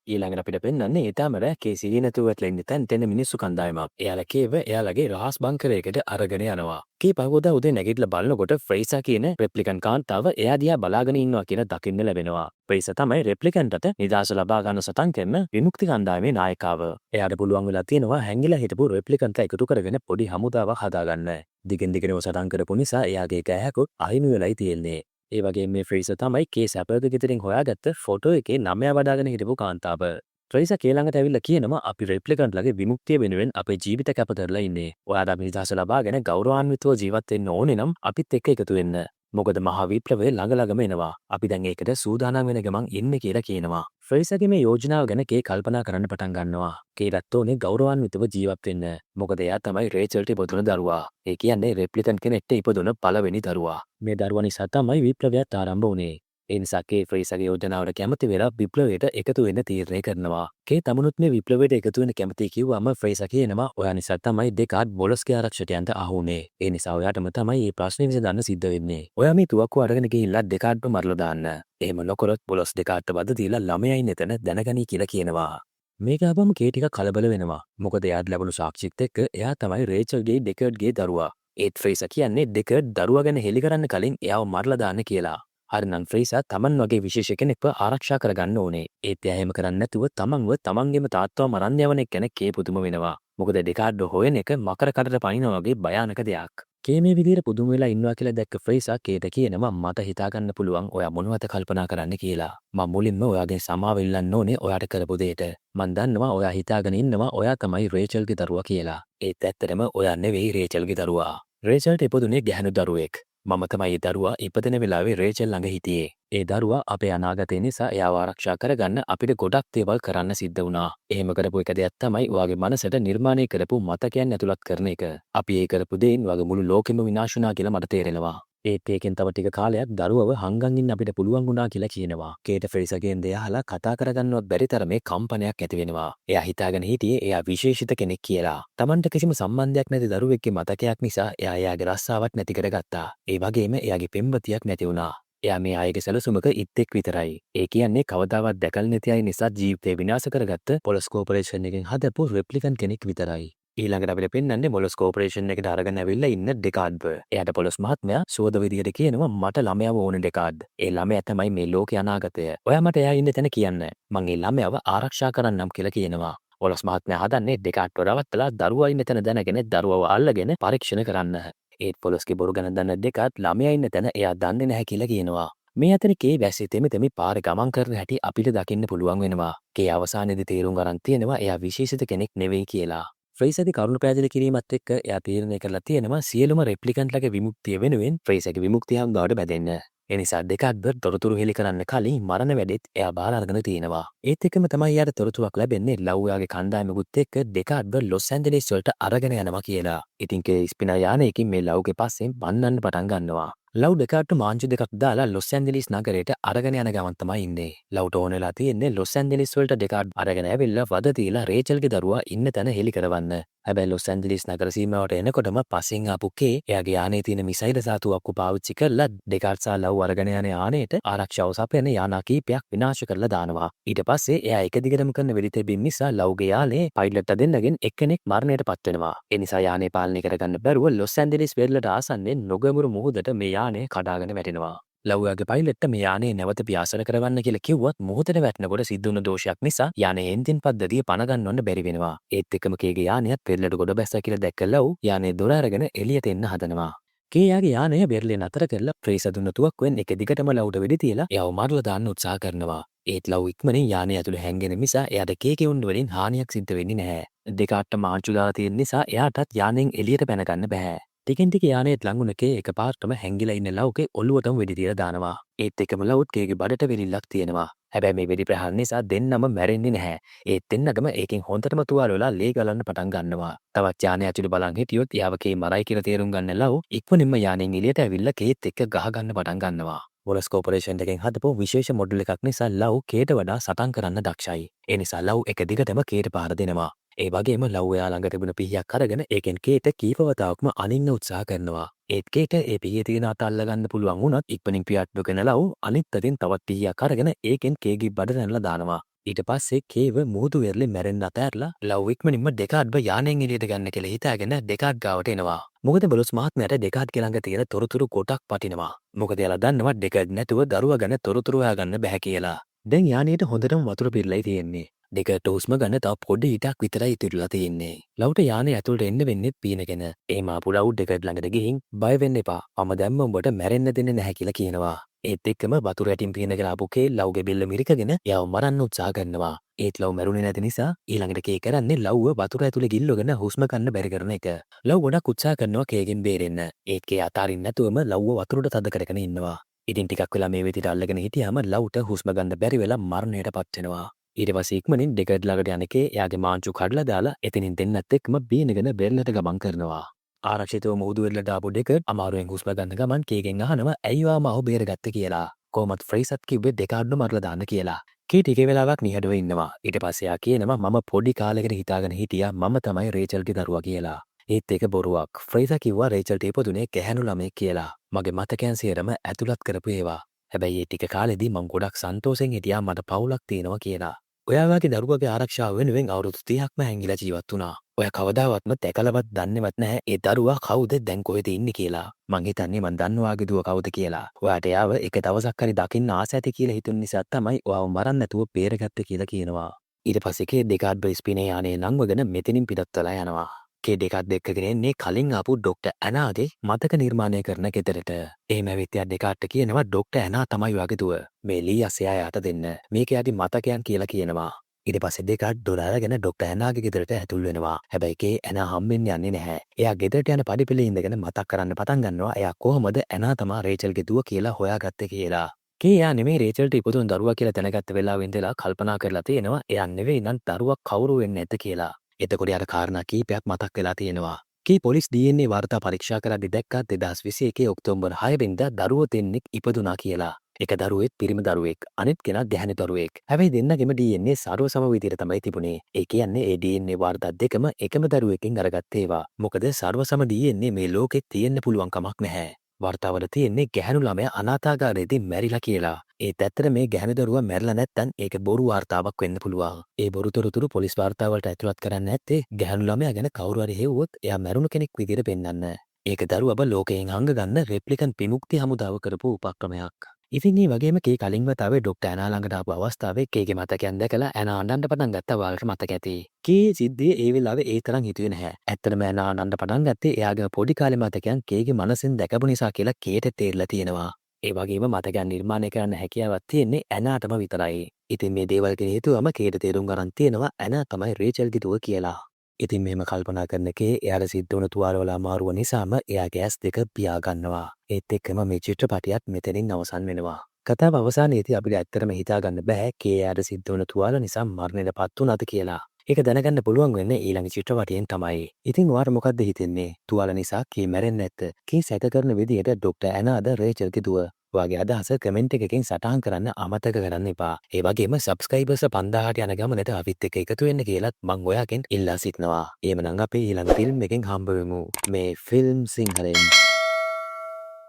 ඊළඟට අපිට පෙන්වන්නේ ඊටම රෑ කේ සිහි නැතුව වැටලා ඉන්න තැනට එන මිනිස්සු කණ්ඩායමක්. එයාලා කේව එයාලගේ රහස් බංකරයකට අරගෙන යනවා. කේ පහවදා උදේ නැගිටලා බලනකොට ෆ්‍රේසා කියන රෙප්ලිකන්ට් කාන්තාව එයා දිහා බලාගෙන ඉන්නවා කියලා දකින්න ලැබෙනවා. ෆ්‍රේසා තමයි රෙප්ලිකන්ට්ට නිදහස ලබා ගන්න සටන් කරන විමුක්ති කණ්ඩායමේ නායකාව. එයාට පුළුවන් වෙලා තියෙනවා හැංගිලා හිටපු රෙප්ලිකන්ට්ලා එකතු කරගෙන පොඩි හමුදාවක් හදාගන්න. දිගින් දිගටම සටන් කරපු නිසා එයාගේ කෑහකුත් අහිමි වෙලයි තියෙන්නේ. ඒ වගේ මේ ෆ්‍රේසා තමයි කේ සැපර්ග ගෙදරින් හොයාගත්ත ෆොටෝ එකේ නමයා වඩාගෙන හිටපු කාන්තාව. ෆ්‍රේසා කේ ළඟට ඇවිල්ලා කියනවා අපි රෙප්ලිකන්ට්ලගේ විමුක්තිය වෙනුවෙන් අපේ ජීවිත කැප කරලා ඉන්නේ. ඔයාලා අපි නිදහස ලබාගෙන ගෞරවාන්විතව ජීවත් වෙන්න ඕනේ නම් අපිත් එක්ක එකතු වෙන්න. මොකද මහා විප්ලවය ළඟ ළඟම එනවා. අපි දැන් ඒකට සූදානම් වෙන ගමන් ඉන්නේ කියලා කියනවා. ෆ්‍රේසාගේ මේ යෝජනාව ගැන කේ කල්පනා කරන්න පටන් ගන්නවා. කේටත් ඕනේ ගෞරවාන්විතව ජීවත් වෙන්න. මොකද එයා තමයි රේචල්ට ඉපදුන දරුවා. ඒ කියන්නේ රෙප්ලිකන්ට් කෙනෙක්ට ඉපදුන පළවෙනි දරුවා. මේ දරුවා නිසා තමයි විප්ලවයත් ආරම්භ වුණේ. ඒ නිසා කේ ෆ්‍රේසාගේ යෝජනාවට කැමති වෙලා විප්ලවයට එකතු වෙන්න තීරණය කරනවා. කේ තමුණුත් මේ විප්ලවයට එකතු වෙන්න කැමති කිව්වම ෆ්‍රේසා කියනවා ඔයා නිසා තමයි ඩෙකාඩ් බොලස්ගේ ආරක්ෂකයන්ට අහු වුනේ. ඒ නිසා ඔයාටම තමයි මේ ප්‍රශ්නේ විසඳන්න සිද්ධ වෙන්නේ. ඔයා මේ තුවක්කුව අරගෙන ගිහිල්ලා ඩෙකාඩ්ව මරලා දාන්න. එහෙම නොකරොත් බොලස් ඩෙකාඩ්ට බද දීලා ළමයා ඉන්න තැන දැනගනී කියලා කියනවා. මේක අපම කේ ටික කලබල වෙනවා. මොකද එයාට ලැබුණු සාක්ෂිත් එක්ක එයා තමයි රේචල්ගේ ඩෙකර්ඩ්ගේ දරුවා. ඒත් ෆ්‍රේසා කියන්නේ ඩෙකර්ඩ් දරුවා ගැන හෙළි කරන්න කලින් එයාව මරලා දාන්න කියලා. හරිනම් ෆ්‍රේසා තමන් වගේ විශේෂ කෙනෙක්ව ආරක්ෂා කරගන්න ඕනේ. ඒත් එයා එහෙම කරන්නේ නැතුව තමන්ව තමන්ගේම තාත්තව මරන්න යවන එක ගැන කේ පුදුම වෙනවා. මොකද ඩෙකාඩ් හොයන එක මකර කඩට පනිනවා වගේ භයානක දෙයක්. කේ මේ විදිහට පුදුම වෙලා ඉන්නවා කියලා දැක්ක ෆ්‍රේසා කේට කියනවා මට හිතා ගන්න පුළුවන් ඔයා මොනවද කල්පනා කරන්න කියලා. මම මුලින්ම ඔයාගෙන් සමාව ඉල්ලන්න ඕනේ ඔයාට කරපු දෙයට. මන් දන්නවා ඔයා හිතාගෙන ඉන්නවා ඔයා තමයි රේචල්ගේ දරුවා කියලා. ඒත් ඇත්තටම ඔයා නෙවෙයි රේචල්ගේ දරුවා. රේචල්ට ඉපදුනේ ගැහැණු දරුවෙක්. මම තමයි ඒ දරුවා ඉපදෙන වෙලාවේ රේචල් ළඟ හිටියේ. ඒ දරුවා අපේ අනාගතය නිසා එයාව ආරක්ෂා කරගන්න අපිට ගොඩක් දේවල් කරන්න සිද්ධ වුණා. එහෙම කරපු එක දෙයක් තමයි ඔයාගේ මනසට නිර්මාණය කරපු මතකයන් ඇතුළත් කරන එක. අපි ඒ කරපු දේෙන් වගේ මුළු ලෝකෙම විනාශ වුණා කියලා මට තේරෙනවා. ඒත් ඒකෙන් තව ටික කාලයක් දරුවව හංගන් ඉන්න අපිට පුළුවන් වුණා කියලා කියනවා. කේට ෆ්‍රේසර්ගෙන් දෙය අහලා කතා කරගන්නවත් බැරි තරමේ කම්පනයක් ඇති වෙනවා. එයා හිතාගෙන හිටියේ එයා විශේෂිත කෙනෙක් කියලා. Tamanට කිසිම සම්බන්ධයක් නැති දරුවෙක්ගේ මතකයක් නිසා එයා එයාගේ රස්සාවක් නැති කරගත්තා. ඒ වගේම එයාගේ පෙම්වතියක් නැති වුණා. එයා මේ අයගේ සැලසුමක ඉත්තෙක් විතරයි. ඒ කියන්නේ කවදාවත් දැකලා නැති අය නිසා ජීවිතේ විනාශ කරගත්ත පොලස් කෝපරේෂන් එකෙන් හදපු රෙප්ලිකන්ට් කෙනෙක් විතරයි. ඊළඟට අපිට පෙන්වන්නේ මොලොස් කෝපරේෂන් එකට අරගෙන ඇවිල්ලා ඉන්න ඩෙකාඩ්ව. එයාට පොලොස් මහත්මයා සුවද විදියට කියනවා මට ළමයාව ඕන ඩෙකාඩ්. ඒ ළමයා තමයි මේ ලෝකේ අනාගතය. ඔයා මට එයා ඉන්න තැන කියන්න. මං ඒ ළමයාව ආරක්ෂා කරන්නම් කියලා කියනවා. පොලොස් මහත්මයා හදන්නේ ඩෙකාඩ්ව රවත්තලා දරුවා ඉන්න තැන දැනගෙන දරුවව අල්ලගෙන පරීක්ෂණ කරන්න. ඒත් පොලොස්ගේ බොරු ගැන දන්න ඩෙකාඩ් ළමයා ඉන්න තැන එයා දන්නේ නැහැ කියලා කියනවා. මේ අතර කේ වැස්සේ තෙමි පාරේ ගමන් කරන හැටි අපිට දකින්න පුළුවන් වෙනවා. කේ අවසානයේදී තීරුම් ගන්න තියෙනවා එයා විශේෂිත කෙනෙක් නෙවෙයි කියලා. ෆ්‍රේසර්ගේ කරුණු පැහැදිලි කිරීමත් එක්ක එයා තීරණය කරලා තියෙනවා සියලුම රෙප්ලිකන්ට්ලගේ විමුක්තිය වෙනුවෙන් ෆ්‍රේසර්ගේ විමුක්තිය හංගාවට බැඳෙන්න. ඒ නිසා ඩෙකාඩ්ව තොරතුරු හෙලි කරන්න කලින් මරණ වැඩෙත් එයා බාර අරගෙන තියෙනවා. ඒත් එක්කම තමයි එයාට තොරතුරක් ලැබෙන්නේ ලව්යාගේ කණ්ඩායමකුත් එක්ක ඩෙකාඩ්ව ලොස් ඇන්ජලිස් වලට අරගෙන යනවා කියලා. ඉතින් කේ ස්පිනා යානයකින් මේ ලව්ගේ පස්සෙන් බන්නන්න පටන් ගන්නවා. ලව් ඩෙකාඩ්ට මාංචු දෙකක් දාලා ලොස් ඇන්ජලිස් නගරයට අරගෙන යන ගමන් තමයි ඉන්නේ. ලව්ට ඕන වෙලා තියෙන්නේ ලොස් ඇන්ජලිස් වලට ඩෙකාඩ් අරගෙන ඇවිල්ලා වද තියලා රේචල්ගේ දරුවා ඉන්න තැන හෙලි කරවන්න. හැබැයි ලොස් ඇන්ජලිස් නගර සීමාවට එනකොටම පස්සෙන් ආපු කේ එයාගේ යානයේ තියෙන මිසයිල් සාතුවක්කු පාවිච්චි කරලා ඩෙකාඩ් සහ ලව් අරගෙන යන යානයට ආරක්ෂාව සපයන යානා කීපයක් විනාශ කරලා දානවා. ඊට පස්සේ එයා එක දිගටම කරන වෙඩි තැබීම් නිසා ලව්ගේ යාලේ පයිලට්ට දෙන්නගෙන් එක්කෙනෙක් මරණයට පත් වෙනවා. ඒ නිසා යානේ පාලනය කරගන්න බැරුව ලොස් ඇන්ජලිස් වෙරළට ආසන්නයෙන් නොගමුරු මුහුදට මේ යානය කඩාගෙන වැටෙනවා. ලව්යාගේ පයිලට්ට මේ යානේ නැවත පියාසර කරවන්න කියලා කිව්වත් මුහුදට වැටෙනකොට සිද්ධ වුණ දෝෂයක් නිසා යානේ එන්ජින් පද්ධතිය පණ ගන්නවන්න බැරි වෙනවා. ඒත් එක්කම කේගේ යානයත් පෙරළට ගොඩ බැස්සා කියලා දැක්ක ලව් යානේ දොර අරගෙන එළියට එන්න හදනවා. කේ යාගේ යානය බෙර්ලින් අතර කරලා ෆ්‍රේසර් දුන්න තුවක්කුවෙන් එක දිගටම ලව්ට වෙඩි තියලා එයාව මරලා දාන්න උත්සාහ කරනවා. ඒත් ලව් ඉක්මනින් යානය ඇතුළේ හැංගෙන නිසා එයාට කේගේ උණ්ඩ වලින් හානියක් සිද්ධ වෙන්නේ නැහැ. දෙකාට්ට මාංචු දාලා තියෙන නිසා එයාටත් යානෙන් එළියට පැන ගන්න බෑ. ටිකෙන් ටික යානේත් ලඟුන කේ එකපාරටම හැංගිලා ඉන්න ලව්ගේ ඔළුවටම වෙඩි තියලා දානවා. ඒත් එකම ලව්ත් කේගේ බඩට වෙලිල්ලක් තියෙනවා. හැබැයි මේ වෙඩි ප්‍රහාර නිසා දෙන්නම මැරෙන්නේ නැහැ. ඒත් දෙන්නගම ඒකෙන් හොඳටම තුවාල වෙලා ලේ ගලන්න පටන් ගන්නවා. තවත් යානය ඇතුළේ බලන් හිටියොත් එයාව කේ මරයි කියලා තේරුම් ගන්න ලව් ඉක්මනින්ම යානෙන් එළියට ඇවිල්ලා කේත් එක්ක ගහ ගන්න පටන් ගන්නවා. මොලස් කෝපරේෂන් එකෙන් හදපු විශේෂ මොඩල් එකක් නිසා ලව් කේට වඩා සටන් කරන්න දක්ෂයි. ඒ නිසා ලව් එක දිගටම කේට පාර දෙනවා. ඒ වගේම ලව් එයා ළඟ තිබුණ පිහියක් අරගෙන ඒකෙන් කේට කීප වතාවක්ම අනින්න උත්සාහ කරනවා. ඒත් කේට ඒ පිහිය තියෙන අත අල්ල ගන්න පුළුවන් වුණත් ඉක්මනින් පියාට්ටු කරන ලව් අනිත් අතින් තවත් පිහියක් අරගෙන ඒකෙන් කේගේ බඩ රැනලා දානවා. ඊට පස්සේ කේව මුහුදු වෙරළේ මැරෙන්න අතහැරලා ලව් ඉක්මනින්ම ඩෙකාඩ්ව යානෙන් එළියට ගන්න කියලා හිතාගෙන ඩෙකාඩ් ගාවට එනවා. මොකද බොලොස් මහත්මයාට ඩෙකාඩ්ගේ ළඟ තියෙන තොරතුරු කොටක් පටිනවා. මොකද එයාලා දන්නවා ඩෙකාඩ් නැතුව දරුවා ගැන තොරතුරු හොයාගන්න බෑ කියලා. දැන් යානෙට හොඳටම වතුර පිරලයි තියෙන්නේ. ඩෙකාඩ් හුස්ම ගන්න තව පොඩි හිටක් විතරයි ඉතුරුලා තියෙන්නේ. ලව්ට යානේ ඇතුළට එන්න වෙන්නෙත් පීනගෙන. එහෙම ආපු ලව් ඩෙකාඩ් ළඟට ගිහින් බය වෙන්න එපා. මම දැම්ම උඹට මැරෙන්න දෙන්නේ නැහැ කියලා කියනවා. ඒත් එක්කම වතුර ඇටින් පීනගෙන ආපු කේ ලව්ගේ බෙල්ල මිරිකගෙන එයාව මරන්න උත්සාහ කරනවා. ඒත් ලව් මැරුණේ නැති නිසා ඊළඟට කේ කරන්නේ ලව්ව වතුර ඇතුලේ ගිල්ලගෙන හුස්ම ගන්න බැරි කරන එක. ලව් ගොඩක් උත්සාහ කරනවා කේගෙන් බේරෙන්න. ඒත් කේ අතාරින්න නැතුවම ලව්ව වතුරට තද කරගෙන ඉන්නවා. ඉතින් ටිකක් වෙලා මේ විදිහට අල්ලගෙන හිටියාම ලව්ට හුස්ම ගන්න බැරි වෙලා මරණයට පත් වෙනවා. ඊට පස්සේ ඉක්මනින් ඩෙකාඩ් ළඟට යන කේ එයාගේ මාංචු කඩලා දාලා එතනින් දෙන්නත් එක්කම බීනගෙන බෙරළට ගමන් කරනවා. ආරක්ෂිතව මුහුදු වෙරළට ආපු ඩෙකාඩ් අමාරුවෙන් හුස්ම ගන්න ගමන් කේගෙන් අහනවා ඇයි ඔයා මාව බේරගත්තේ කියලා. කොහොමත් ෆ්‍රේසර්ත් කිව්වේ ඩෙකාඩ්ව මරලා දාන්න කියලා. කේ ටික වෙලාවක් නිහඬව ඉන්නවා. ඊට පස්සේ එයා කියනවා මම පොඩි කාලෙකට හිතාගෙන හිටියා මම තමයි රේචල්ගේ දරුවා කියලා. ඒත් ඒක බොරුවක්. ෆ්‍රේසර් කිව්වා රේචල්ට ඉපදුනේ ගැහැණු ළමයෙක් කියලා. මගේ මතකයන් සියරම ඇතුළත් කරපු ඒවා. හැබැයි ඒ ටික කාලෙදී මං ගොඩක් සන්තෝෂෙන් හිටියා මට පවුලක් තියෙනවා කියලා. ඔයා වගේ දරුවගේ ආරක්ෂාව වෙනුවෙන් අවුරුදු 30ක්ම හැංගිලා ජීවත් වුණා. ඔයා කවදාවත්ම දැකලවත් දන්නේවත් නැහැ ඒ දරුවා කවුද දැන් කොහෙද ඉන්නේ කියලා. මං හිතන්නේ මං දන්නවාගේ දුව කවුද කියලා. ඔයාට එයාව එක දවසක් හරි දකින්න ආස ඇති කියලා හිතුන නිසා තමයි ඔයාව මරන්න නැතුව බේරගත්තේ කියලා කියනවා. ඊට පස්සේ කේ ඩෙකාඩ් බ්‍රිස්පිනේ යානේ නංවගෙන මෙතනින් පිටත්වලා යනවා. කේ ඩෙකාඩ් එක්කගෙන එන්නේ කලින් ආපු ඩොක්ටර් ඇනාගේ මතක නිර්මාණය කරන ගෙදරට. එහෙම ඇවිත් යා ඩෙකාඩ්ට කියනවා ඩොක්ටර් ඇනා තමයි ඔයාගේ දුව. මේ ලී අසයා යාට දෙන්න. මේක යාගේ මතකයන් කියලා කියනවා. ඊට පස්සේ දෙකක් දොර අරගෙන ඩොක්ටර් ඇනාගේ ගෙදරට ඇතුල් වෙනවා. හැබැයි කේ ඇනා හම්බෙන්නේ යන්නේ නැහැ. එයා ගෙදරට යන පඩිපෙළේ ඉඳගෙන මතක් කරන්න පටන් ගන්නවා එයා කොහොමද ඇනා තමා රේචල්ගේ දුව කියලා හොයාගත්තේ කියලා. කේ එයා නෙමෙයි රේචල්ට ඉපදුණු දරුවා කියලා දැනගත්ත වෙලාවෙ ඉඳලා කල්පනා කරලා තියෙනවා එයා නෙවෙයි නම් දරුවා කවුරු වෙන්නේ නැද්ද කියලා. එතකොට යාර කාරණා කීපයක් මතක් වෙලා තියෙනවා. කී පොලිස් DNA වාර්තා පරීක්ෂා කරද්දී දැක්කා 2021 ඔක්තෝබර් 6 වෙනිදා දරුවෝ දෙන්නෙක් ඉපදුනා කියලා. එක දරුවෙක් පිරිමි දරුවෙක් අනිත් කෙනා ගැහැණු දරුවෙක්. හැබැයි දෙන්නගෙම DNA සර්ව සම විදිහට තමයි තිබුණේ. ඒ කියන්නේ ඒ DNA වාර්තා දෙකම එකම දරුවෙකින් අරගත්ත ඒවා. මොකද සර්ව සම DNA මේ ලෝකෙත් තියෙන්න පුළුවන් කමක් නැහැ. වාර්තාවල තියෙන්නේ ගැහැණු ළමයා අනාථාගාරයේදී මැරිලා කියලා. ඒත් ඇත්තට මේ ගැහැණු දරුවා මැරිලා නැත්නම් ඒක බොරු වාර්තාවක් වෙන්න පුළුවන්. ඒ බොරු තොරතුරු පොලිස් වාර්තාවලට ඇතුළත් කරන්නේ නැත්තේ ගැහැණු ළමයා ගැන කවුරු හරි හෙව්වොත් එයා මැරුණු කෙනෙක් විදිහට පෙන්වන්න. ඒක දරුවව ලෝකයෙන් අංග ගන්න රෙප්ලිකන් විමුක්ති හමුදාව කරපු උපක්‍රමයක්. ඉතින් මේ වගේම කේ කලින් වතාවේ ඩොක්ටර් ඇනා ළඟට ආපු අවස්ථාවේ කේගේ මතකයන් දැකලා ඇනා අඬන්න පටන් ගත්තා වාලට මතක ඇති. කේ සිද්ධියේ ඒ වෙලාවේ ඒ තරම් හිතුවේ නැහැ. ඇත්තටම ඇනා අඬන්න පටන් ගත්තේ එයාගේ පොඩි කාලේ මතකයන් කේගේ මනසෙන් දැකපු නිසා කියලා කේට තේරිලා තියෙනවා. ඒ වගේම මතකයන් නිර්මාණය කරන්න හැකියාවක් තියෙන්නේ ඇනාටම විතරයි. ඉතින් මේ දේවල් ගැන හිතුවම කේට තේරුම් ගන්න තියෙනවා ඇනා තමයි රේචල්ගේ දුව කියලා. ඉතින් මෙහෙම කල්පනා කරන කේ එයාට සිද්ධ වුණු තුවාලවල අමාරුව නිසාම එයාගේ ඇස් දෙක පියා ගන්නවා. ඒත් එක්කම මේ චිත්‍රපටියත් මෙතනින් අවසන් වෙනවා. කතාව අවසානයේදී අපිට ඇත්තටම හිතා ගන්න බෑ කේ එයාට සිද්ධ වුණු තුවාල නිසා මරණයටපත් වුණාද කියලා. ඒක දැනගන්න පුළුවන් වෙන්නේ ඊළඟ චිත්‍රපටයෙන් තමයි. ඉතින් ඔයාට මොකද්ද හිතෙන්නේ? තුවාල නිසා කේ මැරෙන්නේ නැත්ද? කේ සැක කරන විදිහට ඩොක්ටර් ඇනාද රේචල්ගේ දුව? ඔයාගේ අදහස කමෙන්ට් එකකින් සටහන් කරන්න අමතක කරන්න එපා. ඒ වගේම සබ්ස්ක්‍රයිබර්ස් 5000ට යන ගමනට අපිත් එක්ක එකතු වෙන්න කියලාත් මං ඔයාගෙන් ඉල්ලා සිටිනවා. එහෙමනම් අපි ඊළඟ ෆිල්ම් එකෙන් හම්බ වෙමු. මේ ෆිල්ම් සිංහලෙන්